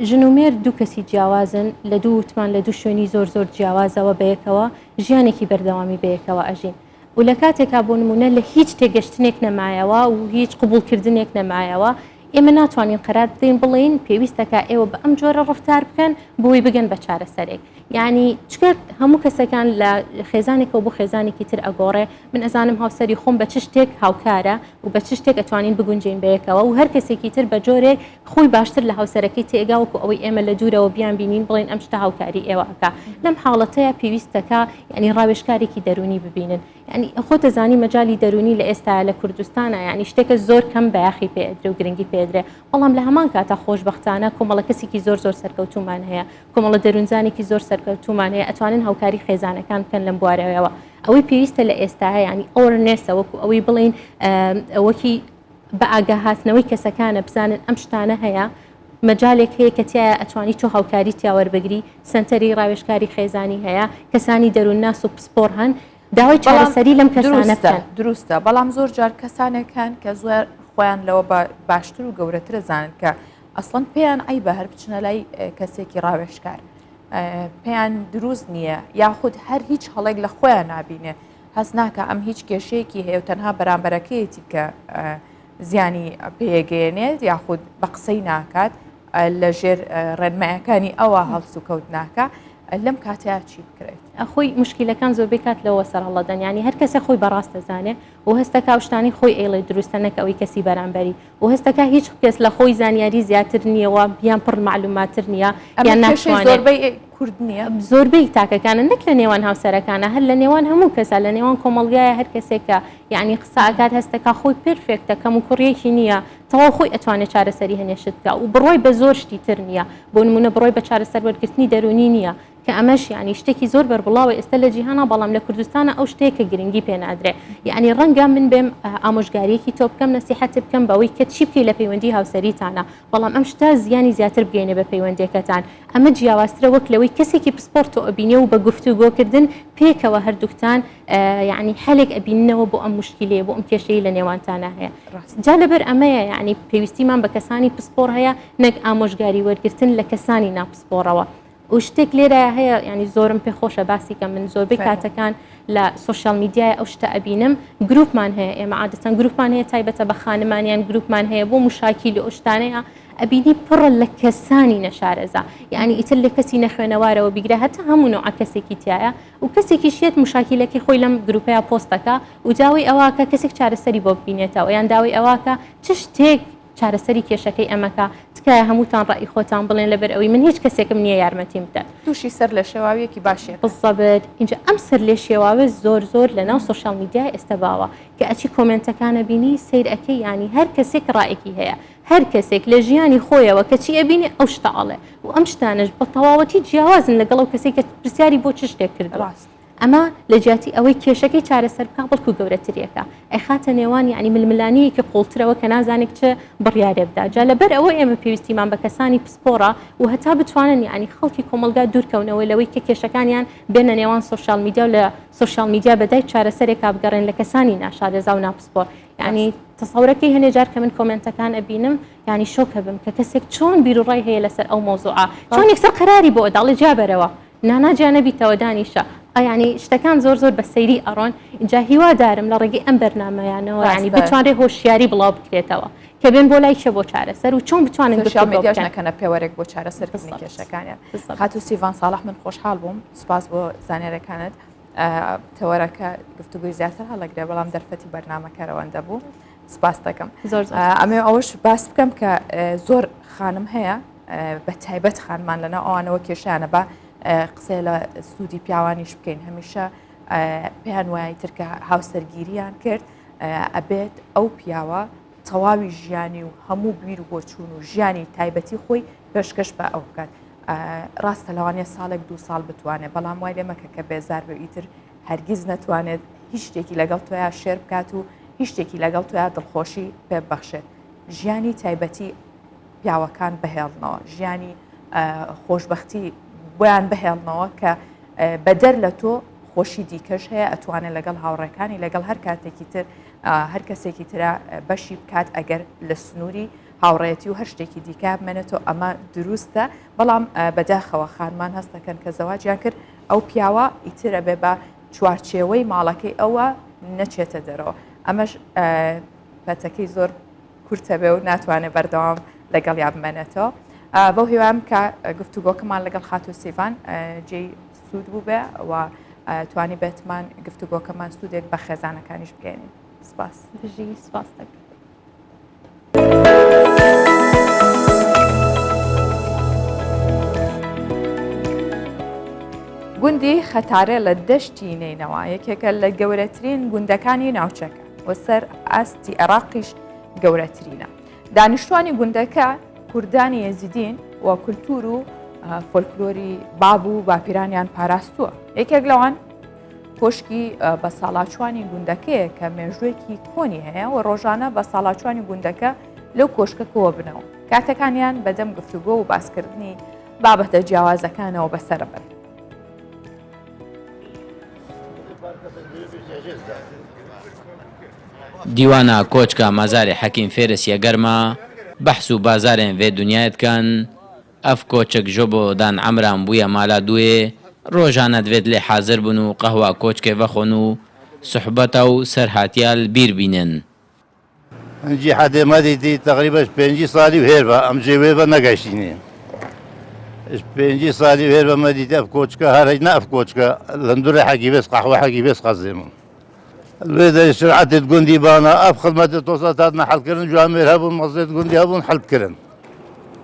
ژنومێر دوو کەسی جیاوازن لە دوو وتمان لە دوو شوێنی زۆر جیاوازەوە بەیەکەوە ژیانێکی بەردەوامی بەیەکەوە ئەژین و لە کاتێکا بۆ نمونە لە هیچ تێگەشتنێک نەمایەوە و هیچ قبولکردنێک نەمایەوە ئێمە ناتوانین قەرار بدەین بڵین پێویستەکە ئێوە بە ئەم جۆرە ڕفتار بکەن بۆی بگەن بە چارەسەرێک یعنی چکە هەموو کەسەکان لە خێزانێکەوە بۆ خێزانێکی تر ئەگۆڕێ من ئەزانم هاوسەری خۆم بە چ شتێک هاوکارە و بە چ شتێک ئەتوانین بگونجین بەیەکەوە و هەر کەسێکی تر بە جۆرێک خۆی باشتر لە هاوسەرەکەی تێگاوەکو ئەوەی ئێمە لە دوورەوە بیان بینین بڵین ئەم شتە هاوکاری ئێوەکە لەم حاڵەتەیە پێویستەکە ینی ڕاوێژکارێکی دەرونی ببینن ینی خۆ دەزانی مەجای دەرونی لە ئێستا لە کوردستانە ینی شتێکە زۆر کەم بەیاخی پێدرێ و گرنگی پێدرێ بەڵام لە هەمان کاتە خۆشبەختانە کۆمەڵە کەسێکی زۆر سەرکەوتومان هەیە کۆمەڵە دەروونزانێکی زۆر سەرکەوتومان هەیە ئەتوانن هاوکاری خێزانەکان بکەن لەم بوارەوەیەوە ئەوەی پێویستە لە ئێستاە ینی ئەوەرنێسە وەکو ئەوەی بڵین ئەوەکی بە ئاگاهاتنەوەی کەسەکانە بزانن ئەم شتانە هەیە مەجالێک هەیە کە تایە ئەتوانی تۆ هاوکاری تیاوەربگری سنتەری ڕاوێژکاری خێزانی هەیە کەسانی دەروون ناس و پسپۆر هەن داوای چارەسەری لەم کەسانە بکەن دروستە بەڵام زۆر جار کەسانێکان کە زۆر خۆیان لەوە باشتر و گەورەترە زانن کە ئەسڵەن پێیان ئەی بە هەر بچنە لای کەسێکی ڕاوێژکار پێیان دروست نییە یاخود هەر هیچ هەڵێک لە خۆیان نابینێ هەست ناکە ئەم هیچ کێشەیەکی هەیە و تەنها بەرامبەرەکەیەتی کە زیانی پێگەێنێت یاخود بە قسەی ناکات لە ژێر ڕێنمایەکانی ئەوە هەڵس و کەوت ناکە لەم کاتەیە چی بکرێت خۆی مشکلەکان زۆربەی کات لەوە سەر هەڵەدەن ینی هەر کەسێک خۆی بەڕاست دەزانێ و هەستە کاوشتانی خۆی ئێڵێ دروستە نەکەوەی کەسی بەرامبەری و هەستەکە هیچ کەس لە خۆی زانیاری زیاتر نییەوە بیان پڕ معلوماتر نییە یان ناتوانێت کورد نییە زۆربەی تاکەکانە نەک لە نێوان هاوسەرەکانە هەر لە نێوان هەموو کەسە لە نێوان کۆمەڵگایە هەر کەسێکە یعنی قسەکات هەستەکە خۆی پرفێکتە کەم و کوڕیەکی نییە تەواو خۆی ئەتوانێت چارەسەری هەنێشت بکە و بڕۆی بە زۆر شتی تر نییە بۆ نمونە بڕۆی بە چارەسەر وەرگرتنی دەرونی نییە کە ئەمەش ینی شتێکی زۆر بەربڵاوە ئێستا لە جیهانە بەڵام لە کوردستانە ئەو شتێکە گرنگی پێنادرێ یعنی ڕەنگە من بێم ئامۆژگاریەکی تۆ بکەم نەسیحەت بکەم بەوەی کە چی بکەی لە پەیوەندی هاوسەریتانە بەڵام ئەم شتە زیانی زیاتر بگەینە بە پەیوەندیەکەتان ئەمە جیاوازترە وەک لەوەی کەسێکی پسپۆرت تۆ ئەبینێ و بە گفتوگۆکردن پێکەوە هەردووکتان یعنی حالێک ئەبیننەوە بۆ ئەم مشکلەیە بۆ ئەم کێشەی لە نێوانتانە هەیە جا لەبەر ئەمەیە یعنی پێویستیمان بە کەسانی پسپۆر هەیە نەک ئامۆژگاری وەرگرتن لە کەسانی ناپسپۆرەوە و شتێک لێرە هەیە ینی زۆرم پێخۆشە باسی کە من زۆربەی کاتەکان لە سوۆشیال میدیای ئەو شتە ئەبینم گروپمان هەیە ئێمە عادەتەن گروپمان هەیە تایبەتە بە خانمانیان گروپمان هەیە بۆ مشاکیل و شتانەیە ئەبینی پڕە لە کەسانی نەشارەزا یعنی ئیتر لە کەسی نەخوێنەوارەوە بیگرە هەتا هەموو نوع کەسێکی تایە و کەسێکی شێت مشاکیلەکەی خۆی لەم گروپەیە پۆستەکە و داوای ئەوەکە کەسێک چارەسەری بۆ ببینێتەوە یان داوای ئەوەکە چ شتێک چارەسەری کێشەکەی ئەمەکە تکایە هەمووتان ڕای خۆتان بڵێن لەبەر ئەوەی من هیچ کەسێکم نییە یارمەتیم بدات تووشی سەر لە شێواویەکی باشێت بزەبێت اینجا ئەم سەر لێ شێواوە زۆر لە ناو سوۆشیال میدیای ئێستا باوە کە ئەچی کۆمنتەکانە بینی سیر ئەەکەی ینی هەر کەسێک ڕائێکی هەیە هەر کەسێک لە ژیانی خۆیەوە کە چی ئەبینی ئەو شتەڵێ و ئەم شتانش بە تەواوەتی جیاوازن لەگەڵ ئەو کەسێک کە پرسیاری بۆ چ شتێک کرد ڕاست ئەمە لە جیاتی ئەوەی کێشەکەی چارەسەر بکە بەڵکو گەورەتریەکە ئەی خاتە نێوان یعنی ململانەیەکی قوڵترەوە کە نازانێت چه بڕیارێ بدا جا لەبەر ئەوە ئێمە پێویستیمان بە کەسانی پسپۆڕە و هەتا بتوانن یعنی خەڵکی کۆمەلگا دوورکەونەوەی لەوەی کە کێشەکانیان بێنە نێوان سوۆشال میدیا و لە سوۆشال میدیا بەدای چارەسەرێکا بگەڕێن لە کەسانی ناشارێزا و ناپسپۆر یعنی تەسەورەکەی هەنێ جار کە من کۆمنتەکان ئەبینم ینی شۆکە بم کە کەسێک چۆن بیرڕای هەیە لەسەر ئەو مۆزوعە چۆن یەکسەر قەراری بۆ داڵی جابەرەوە ناناجیانەبیتەوە دانیشە ینی شتەکان زۆر بە سەیری ئەڕۆن اینجا هیوادارم لە ڕێگەی ئەم بەرنامەیانەوە ینی بتوانێت هۆشیاری بڵاو بکرێتەوە کە بێن بۆ لای چە بۆ چارەسەر و چۆن بتوانن میدیاش نەکەنە پێوەرێک بۆ چارەسەرکردنی کێشەکانیان خاتو سیڤان ساڵح من خۆشحاڵ بووم سپاس بۆ زانێرەکانت تەوەرەکە گفتوگوی زیاتر هەڵەگرێ بەڵام دەرفەتی بەرنامەکەرەوەندە بوو سپاس دەکەم ئەمێ ئەوش باس بکەم کە زۆر خانم هەیە بە تایبەت خانمان لەنا ئەوانەوە کێشیانە بە قسە لە سوودی پیاوانیش بکەین هەمیشە پێیان وایە ترکە هاوسەرگیریان کرد ئەبێت ئەو پیاوە تەواوی ژیانی و هەموو بیر و بۆچوون و ژیانی تایبەتی خۆی پێشکەش بە ئەو بکات ڕاستە لەوانێ ساڵێک 2 ساڵ بتوانێت بەڵام وای لێمەکە کە بێزار بە ئیتر هەرگیز نەتوانێت هیچ شتێکی لەگەڵ تۆیا شێر بکات و هیچ شتێکی لەگەڵ تۆیا دڵخۆشی پێ بەخشێت ژیانی تایبەتی پیاوەکان بەهێڵنەوە ژیانی خۆشببختی بۆیان بهێڵنەوە کە بەدەر لە تۆ خۆشی دیکەش هەیە ئەتوانێت لەگەڵ هاوڕێکانی لەگەڵ هەر کاتێکی تر هەر کەسێکی ترە بەشی بکات ئەگەر لە سنووری هاوڕێتی و هەر شتێکی دیکە بمێنێتەوە ئەمە دروستە بەڵام بەداخەوە خانمان هەستەکەن کە زەواجیان کرد ئەو پیاوە ئیترە بێ بە چوارچێوەی ماڵەکەی ئەوە نەچێتە دەرەوە ئەمەش پەتەکەی زۆر کورتە بێ و ناتوانێت بەردەوام لەگەڵ یا بمێنێتەوە بەو هیوام کە گفتوگۆکەمان لەگەڵ خاتو سیڤان جێی سوود بوو بێ و توانی بێتمان گفتوگۆکەمان سوودێک بە خێزانەکانیش بگەێنین سپاس بژی سپاس دەکەم گوندی خەتارێ لە دەشتی نینەوە یەکێکە لە گەورەترین گوندەکانی ناوچەکە و سەر ئاستی عێراقیش گەورەترینە دانیشتوانی گوندەکە کوردانی یەزیدین و کولتور و فۆلکلۆری باب و باپیرانیان پاراستووە یەکێک لەوان کۆشکی بە ساڵاچوانی گوندەکەیە کە مێژوویەکی کۆنی هەیە و ڕۆژانە بە ساڵاچوانی گوندەکە لەو کۆشکەکەوە بنەوە کاتەکانیان بەدەم گفتوگۆ و باسکردنی بابەتە جیاوازەکانەوە بەسەر بن دیوانە کۆچکە مەزاری حەکیم فێرس یەگەرمە بەحس و بازارێن vê dunyayê dikin ev koçek ji bo dan emran bûye mala duyê rojane divêt lê hazir bûn û qehwa koçkê vexwin û suhbeta û serhatiya li bîr bînin. Cîhadê me dîtî teqrîben 5 salî hêrve em jê wê ve negeşînê. 5 salî hêrve me dîtî ev koçka herey ne ev koçka lindurê hekî vês qehwe hekî vês qezê min. Lê de şirعetê gundî bana ev xidmetê tosa tat ne helkirin ji Amêr hebûn mezlê gundî hebûn help kirin.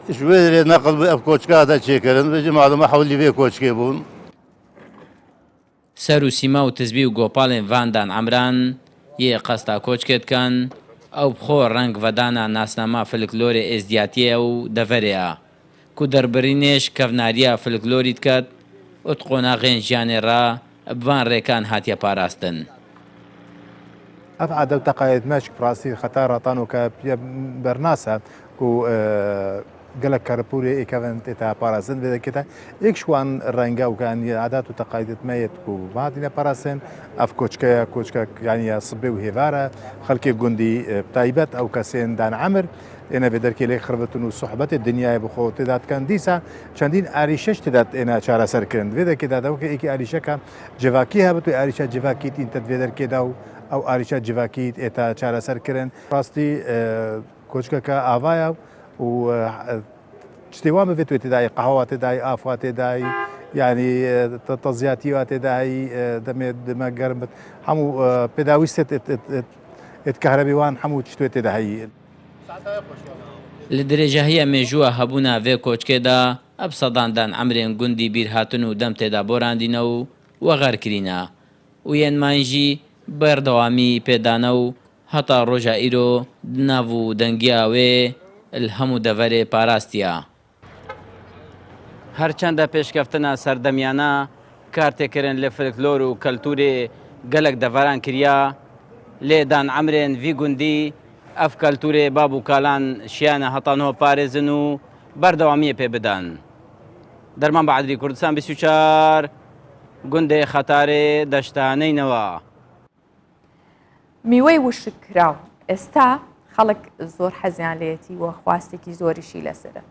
Ji wê derê neqil ev koçka hate çêkirin ve jî malûme hewlî vê koçkê bûn. Ser û sîma û tizbî û gopalên van dan emran yê qesta koçkê dikin ew bixwe reng vedana nasnama folklorê êzdiyatiyê û deverê ye ku derbirînêş kevnariya folklorî diket û di qonaxên jiyanê re bi van rêkan hatiye parastin. اف عادة تقاعد ماشك براسي خطار طانو كبرناسا كو قالك كاربوري كافنت تا باراسن بدا كده يكشوان الرنجا وكان عادات وتقاعد ميت كو بعدين باراسن اف كوتشكا يعني صبي وهيفارا خلكي جندي بتايبت او كاسين دان عمر انا بدركي لي خربتن صحبه الدنيا بخو تدات كان ديسا چندين اريشش تدات انا چارا سركن بدا كده دو كي اريشكا جواكيها بتو اريشا جواكيت انت بدر كده او اريشا جواكيت اتا چارا سركن راستي كوچكا اوايا و اجتوام فيتو تداي قهوه تداي افا تداي يعني تطزياتي تداي دم قرب حمو بداويست اتكهربيوان حمو تشتوي تداي li dirêjehiya mêjûwa hebûna vê koçkê de ev sedan dan emrên gundî bîrhatin û dem têda borandîne û wegerkirîne û yên man jî berdewamî pêdane û heta roja îro di nav û dengiya wê li hemû deverê parastiye. Her çanda pêşkeftina serdemiyana کارتێکردن لە فلکلۆر و کەلتورێ گەلک دەڤەران کریا لێدان ئەمرێن ڤی گوندی ئەف کەلتورێ باب و کالان شیانە هەتانەوە پارێزن و بەردەوامیە پێ بدەن. دەرمان بە عەدلی کوردستان 24 گوندێ خەتارێ دەشتانەینەوە. میوەی وشکراو ئێستا خەڵک زۆر حەزیان لێتی و خواستێکی زۆریشی لەسرە.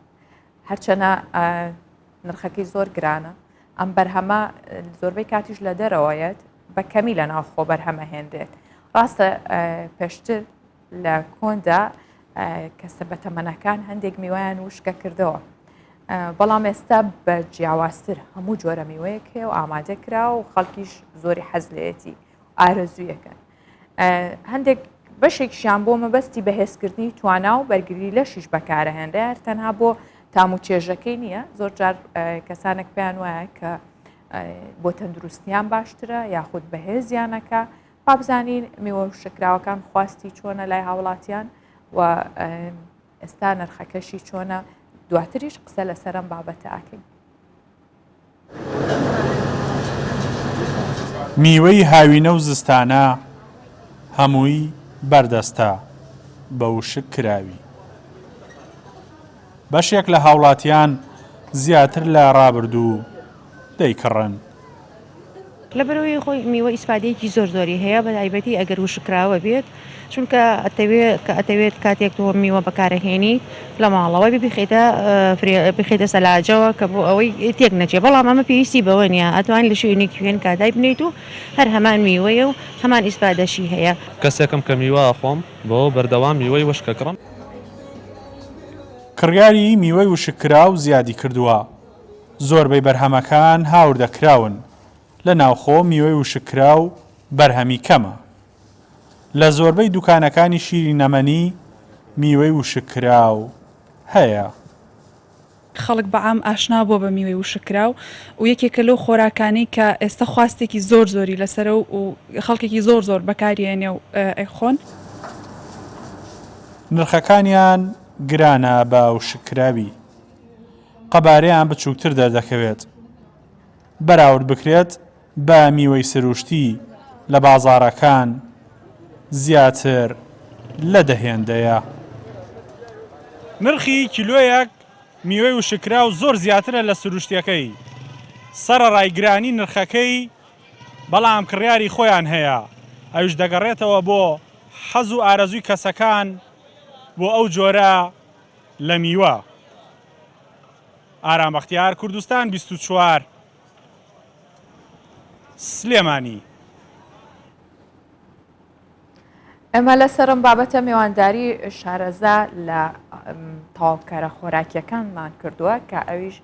هەرچەنە نرخەکەی زۆر گرانە، ئەم بەرهەمە زۆربەی کاتیش لە دەرەوەیەت بە کەمی لە ناوخۆ بەرهەمە هێنرێت. ڕاستە پێشتر لە کۆندا کەسە بەتەمەنەکان هەندێک میوەیان وشکە کردەوە. بەڵام ئێستا بە جیاوازتر هەموو جۆرە میوەیەک هەیە و ئامادە کرا و خەڵکیش زۆری حەز لێتی ئارەزوویەکەن. هەندێک بەشێکیان بۆ مەبەستی بەهێزکردنی توانا و بەرگری لەشیش بەکارەهێنرێت تەنها بۆ تام و چێژەکەی نییە. زۆر جار کەسانێک پێیان وایە کە بۆ تەندروستیان باشترە یاخود بەهێزیانەکە پابزانین میوە و شکراوەکان خواستی چۆنە لای هاوڵاتیان و ئێستا نرخەکەشی چۆنە دواتریش قسە لەسەرم بابەتە ئاکەین. میوەی هاوینە و زستانە هەمووی بەردەستە بە وشک کراوی. بەشێک لە هاوڵاتیان زیاتر لە ڕابردوو دەیکڕن. لەبەرەوەی خۆی میوە ئیسپادەیەکی زۆر زۆری هەیە بە تایبەتی ئەگەر وشکراوە بێت چونکە ئەتەوێت کاتێک تۆ میوە بەکارەهێنی لە ماڵەوە بخێتە سەلاجەوە کە بۆ ئەوەی تێک نەچێت. بەڵام ئەمە پێویستی بەوە نیە، ئەتوان لە شوێنێکی خوێن کادای بنیت و هەر هەمان میوەیە و هەمان ئیسپادەشی هەیە. کەسێکم کە میوە خۆم بۆ بەردەوام میوەی وشکەکڕم. کڕیاری میوەی وشکراو زیادی کردووە. زۆربەی بەرهەمەکان هاور دەکراون. لە ناوخۆ میوەی وشکراو بەرهەمی کەمە. لە زۆربەی دوکانەکانی شیری نەمەنی میوەی وشکراو هەیە. خەڵک بەعام ئاشنا بۆ بە میوەی وشکراو و یەکێکە لەو خۆراکانەی کە ئێستا خواستێکی زۆر زۆری لەسەرە و خەڵکێکی زۆر زۆر بەکارێنێ و ئەیخۆن. نرخەکانیان گرانە بە وشکراوی. قەبارەیان بچووکتر دەردەکەوێت. بەراورد بکرێت بە میوەی سروشتی لە بازاڕەکان زیاتر لە دەهێندەیە. نرخی کیلۆیەک میوەی وشکراو زۆر زیاترە لە سروشتیەکەی. سەرەڕای گرانی نرخەکەی بەڵام کڕیاری خۆیان هەیە. ئەوش دەگەڕێتەوە بۆ حەز و ئارەزووی کەسەکان بۆ ئەو جۆرە لە میوە. ئارام بەختیار کوردستان 24 سلێمانی. ئەمە لەسەرم بابەتە میوانداری شارەزا لە تەواوکارە خۆراکیەکانمان کردووە کە ئەویش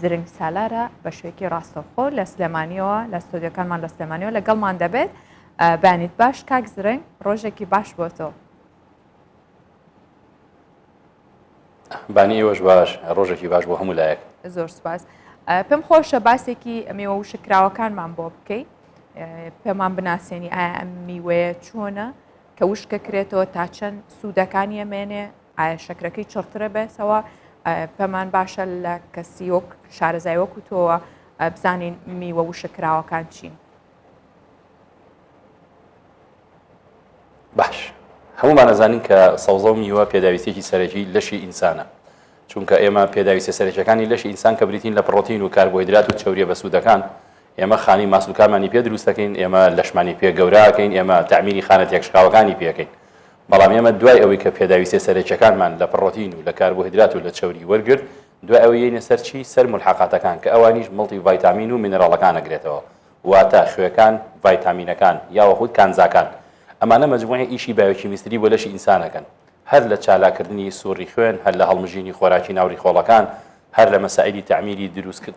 زرنگ سالارە بە شوێکی ڕاستەوخۆ لە سلێمانیەوە لە ستۆدیۆکانمان لە سلێمانیەوە لەگەڵمان دەبێت. بانیت باش کاک زرنگ، ڕۆژێکی باش بۆ تۆ. بانی ئێوەش باش، ڕۆژێکی باش بۆ هەموو لایەک. زۆر سپاس. پێم خۆشە باسێکی میوە و شکراوەکانمان بۆ بکەیت، پێمان بناسیێنی ئایا ئەم میوەیە چۆنە کە وشکەکرێتەوە تا چەند سوودەکانی ئەمێنێ، ئایا شەکرەکەی چڕترە بێتەوە. پێمان باشە لە کەسی وەک شارەزای وەکو تۆوە بزانین میوە و شکراوەکان چین. باش، هەمومان ئەزانین کە سەوزە و میوە پێداویستێکی سەرەکی لەشی ئینسانە، چونکە ئێمە پێداویستە سەرەکیەکانی لەشی ئینسان کە بریتین لە پڕۆتین و کاربۆهیدرات و چەوریە بە سوودەکان، ئێمە خانی ماسوولکارمانی پێ دروست دەکەین، ئێمە لەشمانی پێ گەوراکەین، ئێمە تەعمیری خانە تێکشکاوەکانی پێکەین. بەڵام ئێمە دوای ئەوەی کە پێداویستە سەرەکیەکانمان لە پڕۆتین و لە کاربۆهیدرات و لە چەوری وەرگرت، دوای ئەوەی یەنە سەر چی؟ سەر مولحەقاتەکان کە ئەوانیش مڵتی ڤایتامین و مینەڕاڵەکان ئەگرێتەوە، واتە خوێکان، ڤایتامینەکان یاوەخود کانزاکان. ئەمانە مەجموعی ئیشی بایۆکیمیستری بۆ لەشی ئینسانەکەن، هەر لە چالاکردنی سووڕی خوێن، هەر لە هەڵمژینی خۆراکی ناوری خۆڵەکان، هەر لە مەسائلی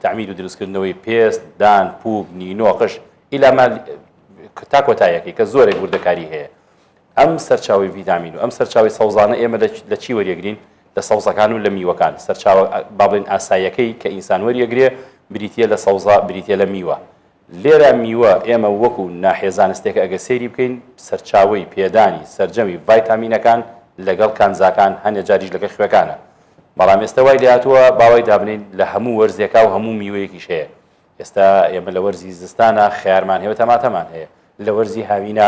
تعمیر و دروستکردنەوەی پێست، دان، پووب، نینۆ، قش ئیلامە تا کۆتایەکی کە زۆرێک وردەکاری هەیە. ئەم سەرچاوی ڤیتامین و ئەم سەرچاوی سەوزانە ئێمە لە چی وەریەگرین؟ لە سەوزەکان و لە میوەکان. سەرچاوە بابڵین ئاساییەکەی کە ئینسان وەریەگرێ بریتە لە سەوزە، بریتە لە میوە. لێرە میوە ئێمە وەکو ناحێزانستێک ئەگە سەیری بکەین، سەرچاوی پێدانی سەرجەمی ڤایتامینەکان لەگەڵ کانزاکان هەنێ جاریش لەگەڵ خوێکانە. بەڵام ئێستا وای لێهاتووە باوای دابنین لە هەموو وەرزێکا و هەموو میوەیەکیش هەیە. ئێستا ئێمە لە وەرزی زستانە خیارمان هەیە تەماتەمان هەیە، لە وەرزی هاوینە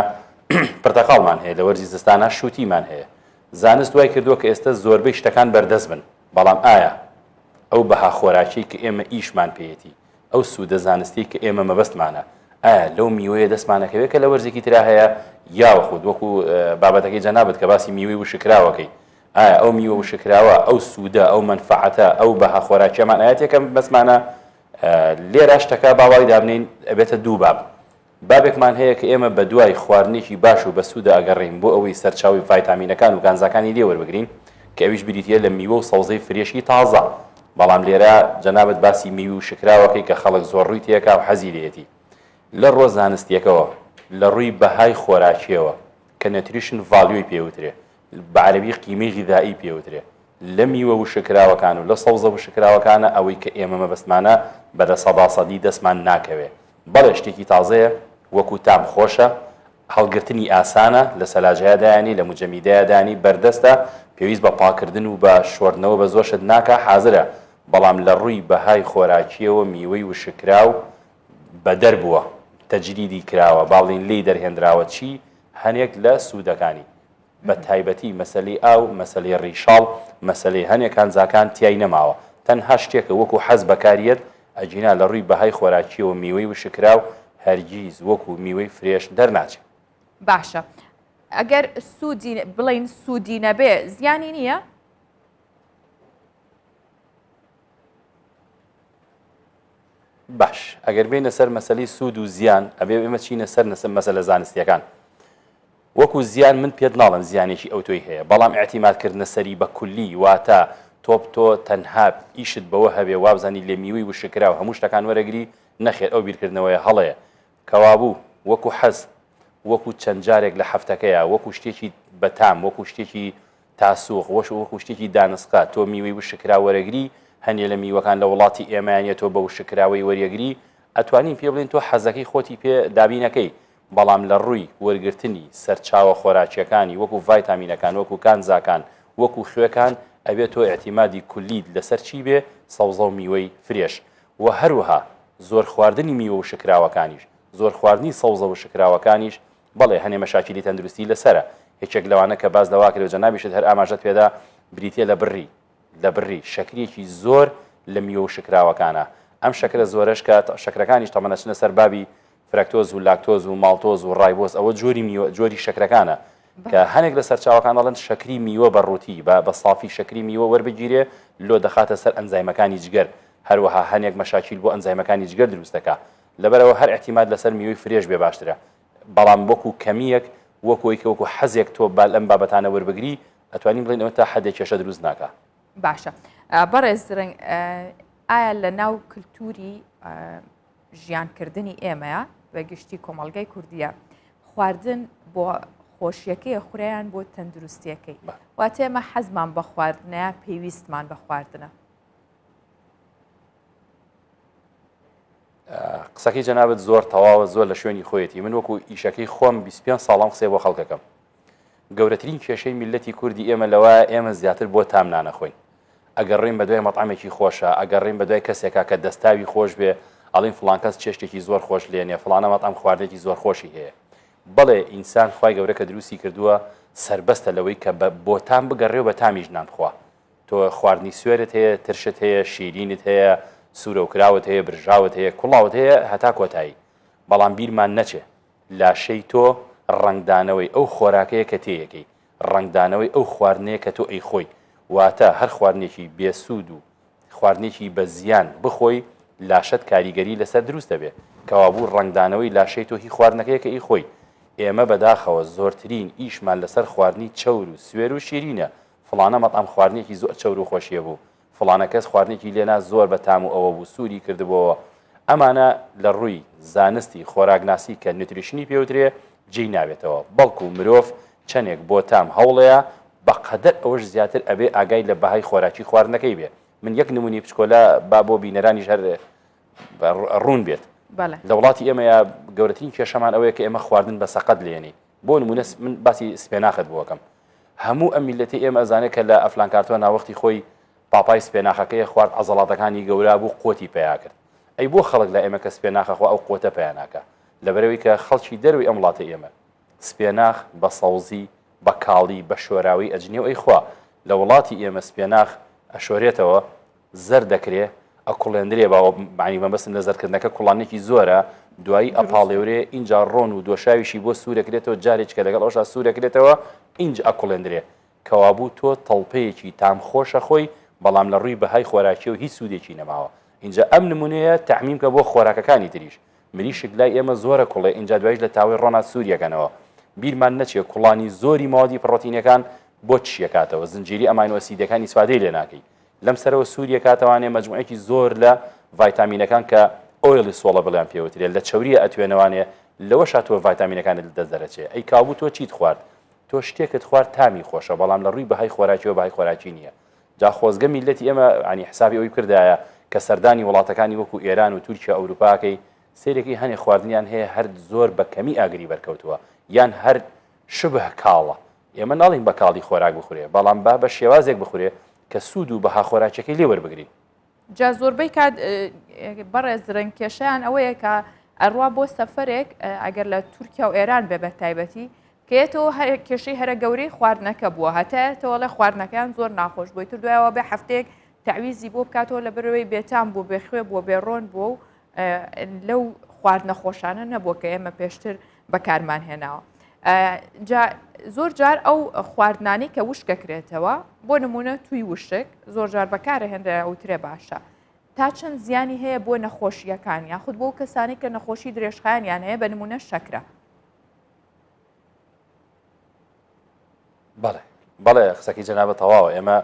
پرتەقاڵمان هەیە، لە وەرزی زستانە شووتیمان هەیە. زانست دوای کردووە کە ئێستا زۆربەی شتەکان بەردەست بن، بەڵام ئایا ئەو بەها خۆراکی کە ئێمە ئیشمان پێیەتی، ئەو سوودە زانستی کە ئێمە مەبەستمانە، ئایا لەو میوەیە دەستمانەکەوێت کە لە وەرزێکی ترا هەیە یاوەخود وەکو بابەتەکەی جەنابەت کە باسی میوەی وشکراوەکەی، ئایا ئەو میوە وشکراوە ئەو سوودە ئەو منفعەتە ئەو بەها خۆراکیەمان ئاەتێکم بەسمانە لێرە شتەکە باوای دابنین ئەبێتە دوو باب. بابێکمان هەیە کە ئێمە بە دوای خواردنێکی باش و بە سوودە ئەگەڕین بۆ ئەوەی سەرچاوی ڤایتامینەکان و گانزەکانی لێ وەربگرین کە ئەویش بریتە لە میوە و سەوزەی فرێشی تازە. بەڵام لێرە جەنابەت باسی میوە و شکراوەکەی کە خەڵک زۆر ڕووی تێکا و حەزی لێتی لە ڕۆ زانستیەکەوە لە ڕووی بەهای خۆراکیەوە کە نەتریشن ڤالیۆی پێوترێ، بە عەرەبی قیمەی غیذایی پێوترێ، لە میوە و شکراوەکان و لە سەوزە و شکراوەکانە ئەوەی کە ئێمە مەبەستمانە بەدە سەداسەدی دەستمان ناکەوێ. بەڵێ شتێکی تازەیە وەکو تام خۆشە، هەڵگرتنی ئاسانە لە سەلاجەیەدایانی لە موجەمیدەیەدانی بەردەستە، پێویست بە پاکردن و بە شۆردنەوە بە زۆر شت ناکە حازرە، بەڵام لە ڕووی بەهای خۆراکیەوە میوەی و شکراو بە دەربووە تەجریدی کراوە، باڵین لی دەرهێنراوە چی هەنێک لە سوودەکانی بە تایبەتی مەسەلەی ئاو، مەسەلەی ڕیشاڵ، مەسەلەی هەنێک کانزاکان تیای نەماوە، تەنها شتێکە وەکو حەز بەکاریەت ئەجینا لە ڕووی بەهای خۆراکیەوە میوەی و شکراو هەرگیز وەکو میوەی فرێش دەرناچێت. باشە ئەگەر سوودی بڵین سوودی نەبێ زیانی نییە؟ باش ئەگەر بینە سەر مەسەلەی سوود و زیان ئەبێ ئێمە چینە سەر مەسەلە زانستیەکان. وەکو زیان من پێت ناڵم زیانێکی ئەو تۆی هەیە، بەڵام ئاعتیمادکردنە سەری بە کولی واتە تۆ تەنها ئیشت بەوە هەبێ وابزانی لێ میوەی و شکرا و هەموو شتەکان وەرەگری نەخێت. ئەو بیرکردنەوەیە هەڵەیە کەوابوو وەکو حەز وەکو چەند جارێک لە هەفتەکەیە وەکو شتێکی بەتام وەکو شتێکی تاسووق وەکو شتێکی دانسقا تۆ میوەی و شکرا وەرەگری هەنێ لە میوەکان لە وڵاتی ئێمەیانە تۆ بە شکراوەی وەریەگری ئەتوانین پێ بڵین تۆ حەزەکەی خۆتی پێ دابینەکەی، بەڵام لە ڕووی وەرگرتنی سەرچاوە خۆراکیەکانی وەکو ڤایتامینەکان وەکو کانزاکان وەکو خوێکان ئەبێت تۆ ئاعتیمادی کولیت لەسەر چی بێ سەوزە و میوەی فرێش و هەروەها زۆر خواردنی میوە و شکراوەکانیش زۆر خواردنی سەوزە و شکراوەکانیش بەڵێ هەنێ مەشاکیلی تەندروستی لەسرە. یەکێک لەوانە کە باز دەوا کرد جەنابیشت هەر ئاماژەت پێدا بریتە لە بڕی شەکرێکی زۆر لە میوە و شکراوەکانە. ئەم شەکرە زۆرش کە شەکرەکانیش تەمەنەچنە سەر بابی فرکتۆز و لاکتۆز و ماڵتۆز و ڕایبۆز ئەوە جۆری شەکرەکانە کە هەنێک لە سەرچاوەکان دەڵێن شەکری میوە بەڕووتی بە سافی شەکری میوە وەربگیرێ لۆ دەخاتە سەر ئەنزایمەکانی جگەر، هەروەها هەنێک مەشاکیل بۆ ئەنزایمەکانی جگەر دروستەکە. لەبەرەوە هەر احتیمال لەسەر میوەی فرێش بێ باشترە، بەڵام وەکو کەمیەک وەکوی کە وەکو حەزێک تۆ لەم بابەتانە وەربگری ئەتوانین بڵین ئەوە تا حەدێک کێشە دروست ناکە. باشە بەڕێز درەنگ ئایا لە ناو کللتوری ژیانکردنی ئێمەیە بە گشتی کۆمەڵگەی کوردیە خواردن بۆ خۆشیەکەی خوریان بۆ تەندروستیەکەی واتە ئێمە حەزمان بە خواردنەیە پێویستمان بە خواردنە؟ قسەکەی جەنابەت زۆر تەواوە زۆر لە شوێنی خۆیەتی. من وەکو ئیشەکەی خۆم 25 ساڵام قسەی بۆ خەڵکەکەم. گەورەترین کێشەی میلەتی کوردی ئێمە لەوە ئێمە زیاتر بۆ تام نانەخۆین. ئەگەڕین بە دوای مەطعمێکی خۆشە، ئەگەڕین بە دوای کەسێکە کە دەستاوی خۆش بێ ئەڵین فڵان کەس چێشتێکی زۆر خۆش لێنێ فڵانە مەطعم خواردێکی زۆر خۆشی هەیە. بەڵێ ئینسان خوای گەورە کە دروستی کردووە سربەستە لەوەی کە بۆ تام بگەڕێ و بە تامیش نان بخوا. تۆ خواردنی سوێرت هەیە، ترشت هەیە، شیرینت هەیە، سوورە و کراوت هەیە، برژاوت هەیە، کوڵاوت هەیە هەتا کۆتایی. بەڵام بیرمان نەچێ لاشەی تۆ ڕنگدانەوەی ئەو خۆراکەیە کە تێیەکەی، ڕنگدانەوەی ئەو خواردنەیە کە تۆ ئەی خۆی، واتە هەر خواردنێکی بێسوود و خواردنێکی بە زیان بخۆی لاشت کاریگەری لەسەر دروست دەبێت کەوابوو ڕنگدانەوەی لاشەی تۆ هی خواردنەکەی کە ئەی خۆی. ئێمە بەداخەوە زۆرترین ئیشمان لەسەر خواردنی چەور و سوێر و شیرینە. فڵانە مەطعم خواردنێکی زۆر چەور و خۆشیە بوو، فڵانە کەس خواردنێکی لێنا زۆر بە تام و ئەوە بوو سووری کردبەوە. ئەمانە لە ڕووی زانستی خۆراکناسی کە نوتریشنی پێوترێ جێی ناوێتەوە، بەڵکو مرۆڤ چەندێک بۆ تام هەوڵەیە بەقەدەر ئەوەش زیاتر ئەبێ ئاگای لە بەهای خۆراکی خواردنەکەی بێ. من یەک نمونی بچکۆلا با بۆ بینەرانیش هەر ڕوون بێت. لە وڵاتی ئێمەیە گەورەترین کێشەمان ئەوەیە کە ئێمە خواردن بە سەقەت لێنی. بۆ نمونە من باسی سپێناخت بووەکەم. هەموو ئەم میلەتی ئێمە ئەزانێت کە لە ئەفلان کارتۆ ناوەختی خۆی پاپای سپێناخەکەی خوارد عەزەڵاتەکانی گەورا بوو قۆتی پیا کرد. ئەی بۆ خەڵک لە ئێمە کە سپێناخەخوا ئەو قوتە پێیاناکە لەبەرەوەی کە خەڵکی دەروی ئەم وڵاتە ئێمە سپێناخ بە سەوزی بە کاڵی بە شۆراوی ئەجنێ و ئەیخوا لە وڵاتی ئێمە سپێناخ ئەشۆرێتەوە زەر دەکرێت ئەکوڵێندرێ باوانی مەبەستن لە زەرکردنەکە کوڵانێکی زۆرە دوایی ئەپاڵێورێ اینجا ڕۆن و دۆشاویشی بۆ سوورەکرێتەوە جارێککە لەگەڵ ئەوشا سوورەکرێتەوە اینج ئەکوڵێندرێ کەوابوو تۆ تەڵپەیەکی تام خۆشە خۆی بەڵام لە ڕووی بەهای خۆراکی و هیچ سوودێکی نەماوە اینجا ئەم نمونەیە تەعمیم کە بۆ خۆراکەکانی تریش مریشک لای ئێمە زۆرە کوڵێ اینجا دوایش لە تاوی ڕۆنا سووریەکەنەوە بیرمان نەچێت کوڵانی زۆری مادی پڕۆتینەکان بۆ چیەکاتەوە زنجیری ئەماینۆسیدەکانی سوادەی لێ ناکەی لەم سەرەوە سووریە کاتەوانێ مەجموعەیەکی زۆر لە ڤایتامینەکان کە ئۆیلی سۆڵە بڵیان پێوترێت لە چاوریە ئەتوێنەوانێ لەوە شاتووە ڤایتامینەکانت دەست دەرەچێت ئەی کابوو تۆ چیت خوارد تۆ شتێکت خوارد تامی خۆشە بەڵام لە ڕووی بەهای خۆراکیەوە بەهای خۆراکی نییە جا خۆزگە میلەتی ئێمە عنی حسابی ئەوی کردایە کە سەردانی وڵاتەکانی وەکو ئێران و تورکیا ئەوروپاکەی سیرێکی هەنێ خواردنیان هەیە هەر زۆر بە کەمی ئاگری بەرکەوتووە یان هەر شبه کاڵە ئێمە ناڵین بە کاڵی خۆراک بخورێ بەڵام با بە شێوازێک بخورێ کە سوود و بەها خۆراکەکەی لێ وەربگرین جا زۆربەی کات بەڕێز ڕنگکێشیان ئەوەیە کە ئەڕوا بۆ سەفەرێک ئەگەر لە تورکیا و ئێران بێ بە تایبەتی کێتەوە کێشەی هەرە گەورەی خواردنەکە بووە هەتایەتەوە لە خواردنەکان زۆر ناخۆش بووی تر دوایەوە بێ هەفتەیەک تعویزی بۆ بکاتەوە لە بەرەوەی بێتام بوو بێخوێ بووە بێڕۆن بووە و لەو خواردنە خۆشانە نەبووە کە ئێمە پێشتر بەکارمان هێناوە جا زۆر جار ئەو خواردنانی کە وشکەکرێتەوە بۆ نمونە توی وشک زۆر جار بەکارە هێنرە ئەوترێ باشە تا چەند زیانی هەیە بۆ نەخۆشیەکان یاخود بۆ کەسانی کە نەخۆشی درێژخایانیان هەیە بە نمونە شەکرە بەڵێ قسەکی جەنابەت تەواوە ئێمە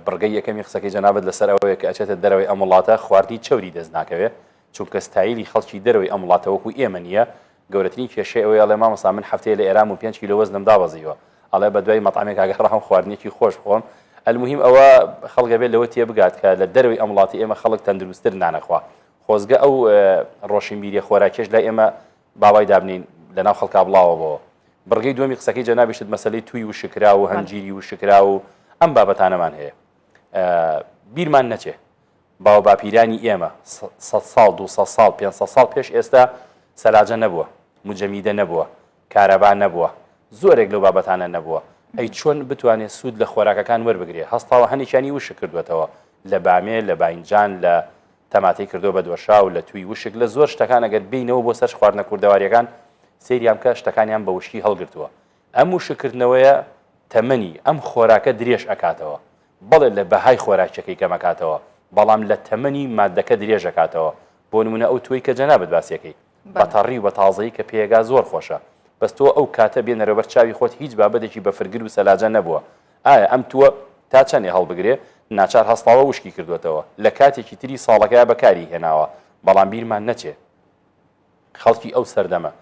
بڕگەی یەکەمی قسەکەی جەنابەت لەسەر ئەوەیە کە ئەچێتە دەرەوەی ئەم وڵاتە خواردنی چەوری دەست ناکەوێت چونکە ستایلی خەڵکی دەرەوەی ئەم وڵاتە وەکو ئێمە نییە گەورەترین کێشەی ئەوەیە ئەڵێ مامۆستا من هەفتەیە لە ئێران و 5 کیلۆ وەزنم دابەزیوە ئەڵێ بە دوای مەطعمێک ئاگەڕام خواردنێکی خۆش بخۆم المهم ئەوە خەڵکە بێت لەوە تێبگات کە لە دەرەوەی ئەم وڵاتی ئێمە خەڵک تەندروستتر نانەخوا خۆزگە ئەو ڕۆشنبیریە خۆراکێش لای ئێمە باوای دابنین لەناو خەڵکا بڵاوەوە بڕگەی دومی قسەکەی جەنابیشت مەسەلەی توی و شکرا و هەنجیری و شکرا و ئەم بابەتانەمان هەیە بیرمان نەچێ باو باپیرانی ئێمە 100 ساڵ 200 ساڵ 500 ساڵ پێش ئێستا سەلاجە نەبووە مجەمیدە نەبووە کارەبا نەبووە زۆرێک لەو بابەتانە نەبووە ئەی چۆن بتوانێت سوود لە خۆراکەکان وەربگرێ هەستاوە هەنێکیانی وشک کردوێتەوە لە بامێ لە باینجان لە تەماتەی کردو بە دۆشا و لە توی وشک لە زۆر شتەکان ئەگەر بینەوە بۆ سەر خواردنە کوردەواریەکان سریام کە شتەکانیان بە وشکی هەڵگرتووە ئەم وشکردنەوەیە تەمەنی ئەم خۆراکە درێژ ئەکاتەوە بەڵێ لە بەهای خۆراکەکەی کەمەکاتەوە بەڵام لە تەمەنی مادەکە درێژەکاتەوە بۆ نمونە ئەو توی کە جەنابەت باسیەکەی بەتەڕی و بە تازایی کە پێگا زۆر خۆشە بەس تۆ ئەو کاتە بێنەرە بەر چاوی خۆت هیچ بابەتێکی بەفرگر و سەلاجە نەبووە ئایا ئەم تووە تا چەندێ هەڵبگرێ ناچار هەستاوە وشکی کردوێتەوە لە کاتێکی تری ساڵەکەی بەکاری هێناوە بەڵام بیرمان نەچێ خەڵکی ئەو سەردەمە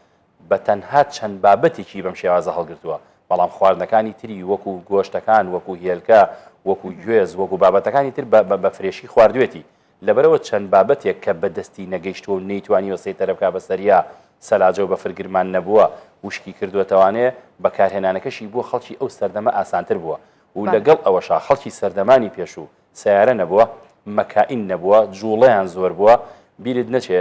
بە تەنها چەند بابەتێکی بەم شێوازە هەڵگرتووە بەڵام خواردنەکانی تری وەکو گۆشتەکان وەکو هێلکە وەکو گوێز وەکو بابەتەکانی تر بە فرێشی خواردوێتی لەبەرەوە چەند بابەتێک کە بەدەستی نەگەیشتوە و نەیتوانی وەسەی تەرەفکا بەسەریا سەلاجە و بەفرگرمان نەبووە وشکی کردوێتەوانێ بەکارهێنانەکەشی بۆ خەڵکی ئەو سەردەمە ئاسانتر بووە و لەگەڵ ئەوەشا خەڵکی سەردەمانی پێشوو سیارە نەبووە مەکائین نەبووە جوڵەیان زۆر بووە بیرت نەچێ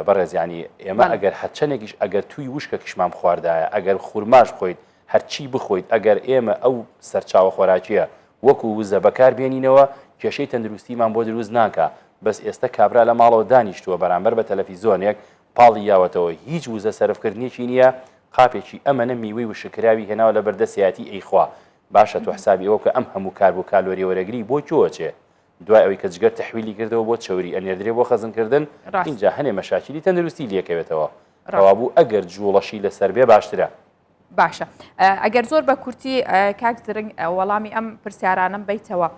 بەڕێزیانی ئێمە ئەگەر هەچەنێکیش ئەگەر توی وشکەکیشمان خواردایە ئەگەر خورماش خۆیت هەرچی بخۆیت ئەگەر ئێمە ئەو سەرچاوە خۆراکیە وەکو وزە بەکار بێنینەوە کێشەی تەندروستیمان بۆ دروست ناکە بەس ئێستا کابرا لە ماڵەوە دانیشتووە بەرامبەر بە تەلەڤیزۆنێک پاڵی یاوەتەوە هیچ وزە سەرفکردنیەکی نییە قاپێکی ئەمەنە میوەی وشکراوی هێناوە لە بەردەسیاتی ئەیخوا باشە تو حسابی ئەوە کە ئەم هەموو کار بۆ کالۆری وەرەگری بۆ کۆچێ دوای ئەوەی کە جگەر تەحویلی کردەوە بۆ چەوری ئەنێردرێ بۆ خەزمکردن اینجا هەنێ مەشاکیلی تەندروستی لێکەوێتەوە ڕەوابوو ئەگەر جوڵەشی لەسەر بێ باشترە باشە ئەگەر زۆر بە کورتی کاک زرنگ وەڵامی ئەم پرسیارانم بیتەوە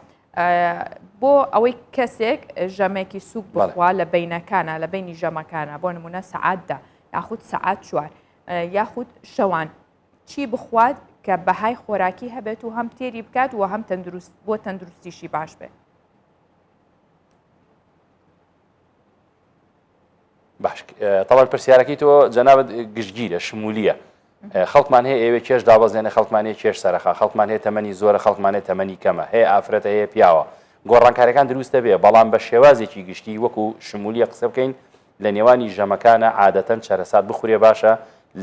بۆ ئەوەی کەسێک ژەمێکی سوک بخوا لە بینەکانە لە بینی ژەمەکانە بۆ نمونە سەعاتدا یاخود سەعات 4 یاخود شەوان چی بخوات کە بەهای خۆراکی هەبێت و هەم تێری بکات و هەم تەندروست بۆ تەندروستیشی باش بێت باش تەڵەر پرسیارەکەی تۆ جەنابەت گشتگیرە شمولیە خەڵکمان هەیە ئێوە کێش دابەزێنە خەڵکمانەیە کێش سەرخا خەڵکمان هەیە تەمەنی زۆرە خەڵکمانێت تەمەنی کەمە هەیە ئافرەتە هەیە پیاوە گۆڕانکاریەکان دروستە بێ بەڵام بە شێوازێکی گشتی وەکو شمولیە قسە بکەین لە نێوانی ژەمەکانە عادەتەن چەرەسات بخورێ باشە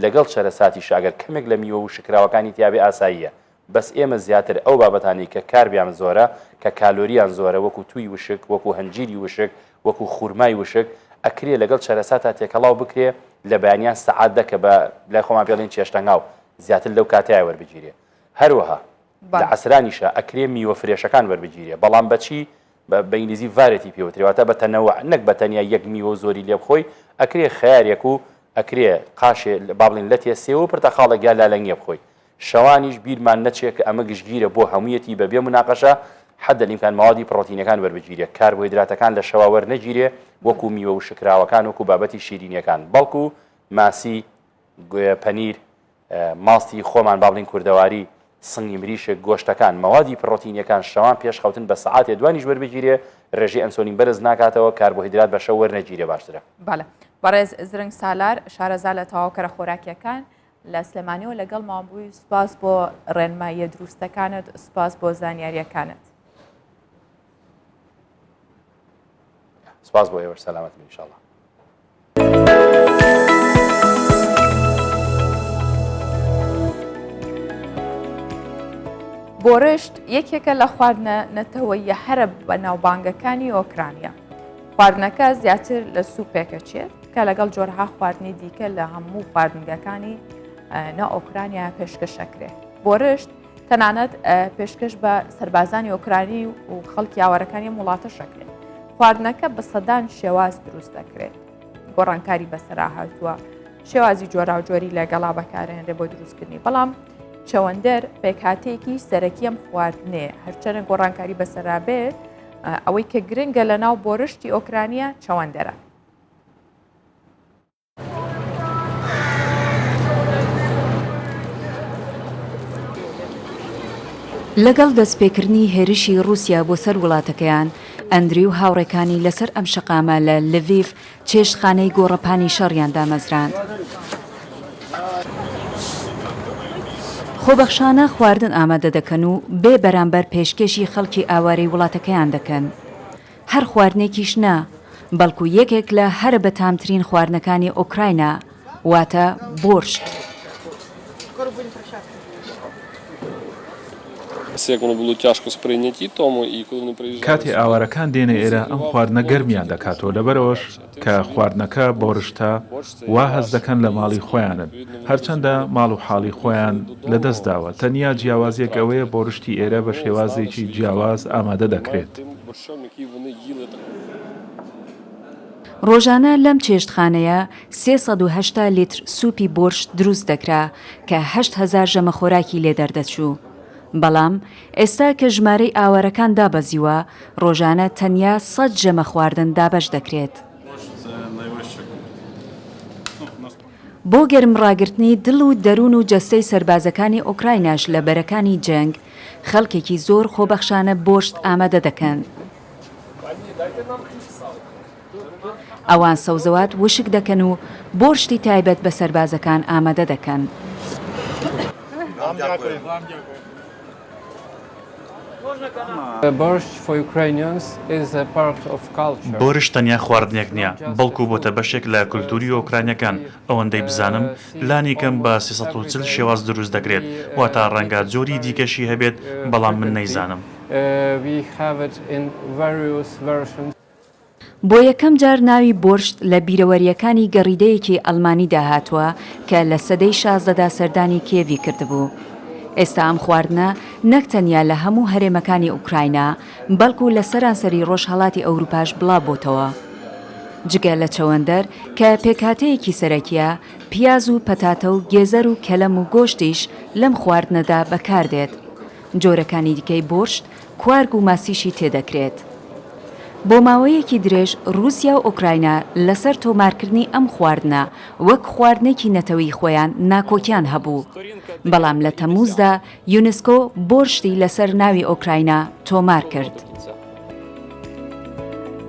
لەگەڵ چەرەساتیش ئەگەر کەمێک لە میوە و شکراوەکانی تیابێ ئاساییە بەس ئێمە زیاتر ئەو بابەتانی کە کاربیان زۆرە کە کالۆریان زۆرە وەکو توی وشک وەکو هەنجیری وشک وەکو خوورمای وشک ئەکرێ لەگەڵ چەرەساتا تێکەڵاو بکرێ لە بەیانیان سەعات دەکە بە لای خۆمان پێڵێن چێشتەنگاو زیاتر لەو کاتەیە وەربگیرێ هەروەها لە عەسرانیشە ئەکرێ میوە فرێشەکان وەربگیرێ بەڵام بەچی بە ئینگلیزی ڤارێتی پێوترێواتە بە تەنەوع نەک بە تەنیا یەک میوە زۆری لێ بخۆی ئەکرێ خەیارێک و ئەکرێ قاشێ با بڵێن لە تێسێ و پرتەخاڵێک یا لالەنگێ بخۆی شەوانیش بیرمان نەچێت کە ئەمە گشتگیرە بۆ هەموویەتی بەبێ مناقەشە حەدە ئیمکان ماوەدی پڕۆتینەکان وەربگیرێ کاربۆهیدراتەکان لە شەوا وەرنەگیرێ وەکو میوە و شکراوەکان وەکو بابەتی شیرینیەکان بەڵکو ماسی پەنیر ماستی خۆمان با بڵین کوردەواری سنگی مریشک گۆشتەکان مەوادی پڕۆتینیەکان شەوان پێش خەوتن بە سەعاتێ دوانیش وەربگیرێ ڕێژەی ئەنسۆلین بەرز ناکاتەوە کاربۆهیدرات بە شەو وەرنەگیرێ باشترە. بەڵێ بەڕێز زرنگ سالار شارەزا لە تەواوکەرە خۆراکیەکان لە سلێمانیەوە لەگەڵ مابووی سپاس بۆ ڕێنماییە دروستەکانت سپاس بۆ زانیاریەکانت. سپاس بۆ ئێوە سەلامەتن ئینشاءڵڵا. بۆرشت یەکێکە لە خواردنە نەتەوەیە هەرە بە ناوبانگەکانی ئۆکرانیا. خواردنەکە زیاتر لە سوپێکە چێت کە لەگەڵ جۆرها خواردنی دیکە لە هەموو خواردنگەکانی نە ئۆکرانیا پێشکەشەکرێ. بۆرشت تەنانەت پێشکەش بە سەربازانی ئۆکرانی و خەڵکی ئاوارەکانی وڵاتە شەکرێت. خواردنەکە بە سەدان شێواز دروست دەکرێت. گۆڕانکاری بەسەرا هاتووە شێوازی جۆرا و جۆری لەگەڵا بەکارهێنرێ بۆ دروستکردنی بەڵام چەوەندەر پێکهاتەیەکی سەرەکیەم خواردنێ هەرچەنە گۆڕانکاری بەسەرا بێت ئەوەی کە گرنگە لە ناو بۆرشتی ئۆکرانیا چەوەندەرە. لەگەڵ دەستپێکردنی هێرشی رووسیا بۆ سەر وڵاتەکەیان ئەندری و هاوڕێکانی لەسەر ئەم شەقامە لە لڤیف چێشتخانەی گۆڕەپانی شەڕیان دامەزراند. خۆبەخشانە خواردن ئامادە دەکەن و بێ بەرامبەر پێشکەشی خەڵکی ئاوارەی وڵاتەکەیان دەکەن. هەر خواردنێکیش نا بەڵکو یەکێک لە هەر بەتامترین خواردنەکانی ئۆکراینە واتە بۆرشت. کاتی ئاوارەکان دێنە ئێرە ئەم خواردنە گەرمیان دەکاتەوە لەبەرەوەش کە خواردنەکە بۆرشتە وا هەز دەکەن لە ماڵی خۆیانن هەرچەندە ماڵ و حاڵی خۆیان لەدەستداوە تەنیا جیاوازیەک ئەوەیە بۆرشتی ئێرە بە شێوازێکی جیاواز ئامادە دەکرێت. ڕۆژانە لەم چێشتخانەیە 380 لیتر سوپی بۆرشت دروست دەکرا کە 8,000 ژەمە خۆراکی لێ دەردەچوو. بەڵام ئێستا کە ژمارەی ئاوارەکان دابەزیوە ڕۆژانە تەنیا 100 ژەمە خواردن دابەش دەکرێت. بۆ گەرمڕاگرتنی دڵ و دەروون و جەستەی سەربازەکانی ئۆکرایناش لە بەرەکانی جەنگ خەڵکێکی زۆر خۆبەخشانە بۆشت ئامادە دەکەن. ئەوان سەوزەوات وشک دەکەن و بۆرشتی تایبەت بە سەربازەکان ئامادە دەکەن. بۆرش تەنیا خواردنێک نییە بەڵکو بۆتە بەشێک لە کولتوری ئۆکرانیەکان ئەوەندەی بزانم لانی کەم بە 340 شێواز دروست دەکرێت واتە ڕەنگە جۆری دیکەشی هەبێت بەڵام من نەیزانم. بۆ یەکەم جار ناوی بۆرشت لە بیرەوەریەکانی گەڕیدەیەکی ئەڵمانی داهاتووە کە لە سەدەی 16دا سەردانی کێوی کردبوو. ئێستا ئەم خواردنە نەک تەنیا لە هەموو هەرێمەکانی ئوکراینە بەڵکو لە سەرانسەری ڕۆژهەڵاتی ئەوروپاش بڵاو بۆتەوە. جگە لە چەوەندەر کە پێکهاتەیەکی سەرەکیە پیاز و پەتاتە و گێزەر و کەلەم و گۆشتیش لەم خواردنەدا بەکاردێت. جۆرەکانی دیکەی بۆرشت کوارگ و ماسیشی تێدەکرێت. بۆ ماوەیەکی درێژ رووسیا و ئۆکراینە لەسەر تۆمارکردنی ئەم خواردنە وەک خواردنێکی نەتەوەی خۆیان ناکۆکیان هەبوو. بەڵام لە تەمووزدا یونسکۆ بۆرشتی لەسەر ناوی ئۆکراینە تۆمار کرد.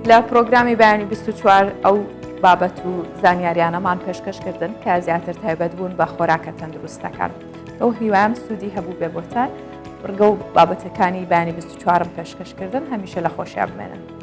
لە پرۆگرامی بەیانی 24 ئەو بابەت و زانیاریانەمان پێشکەشکردن کە زیاتر تایبەت بوون بە خۆراکە تەندروستەکان. ئەو هیوام سوودی هەبوو بێ بۆتان ڕگە و بابەتەکانی بانی 24م پێشکەشکردن هەمیشە لە خۆشیان بمێنن.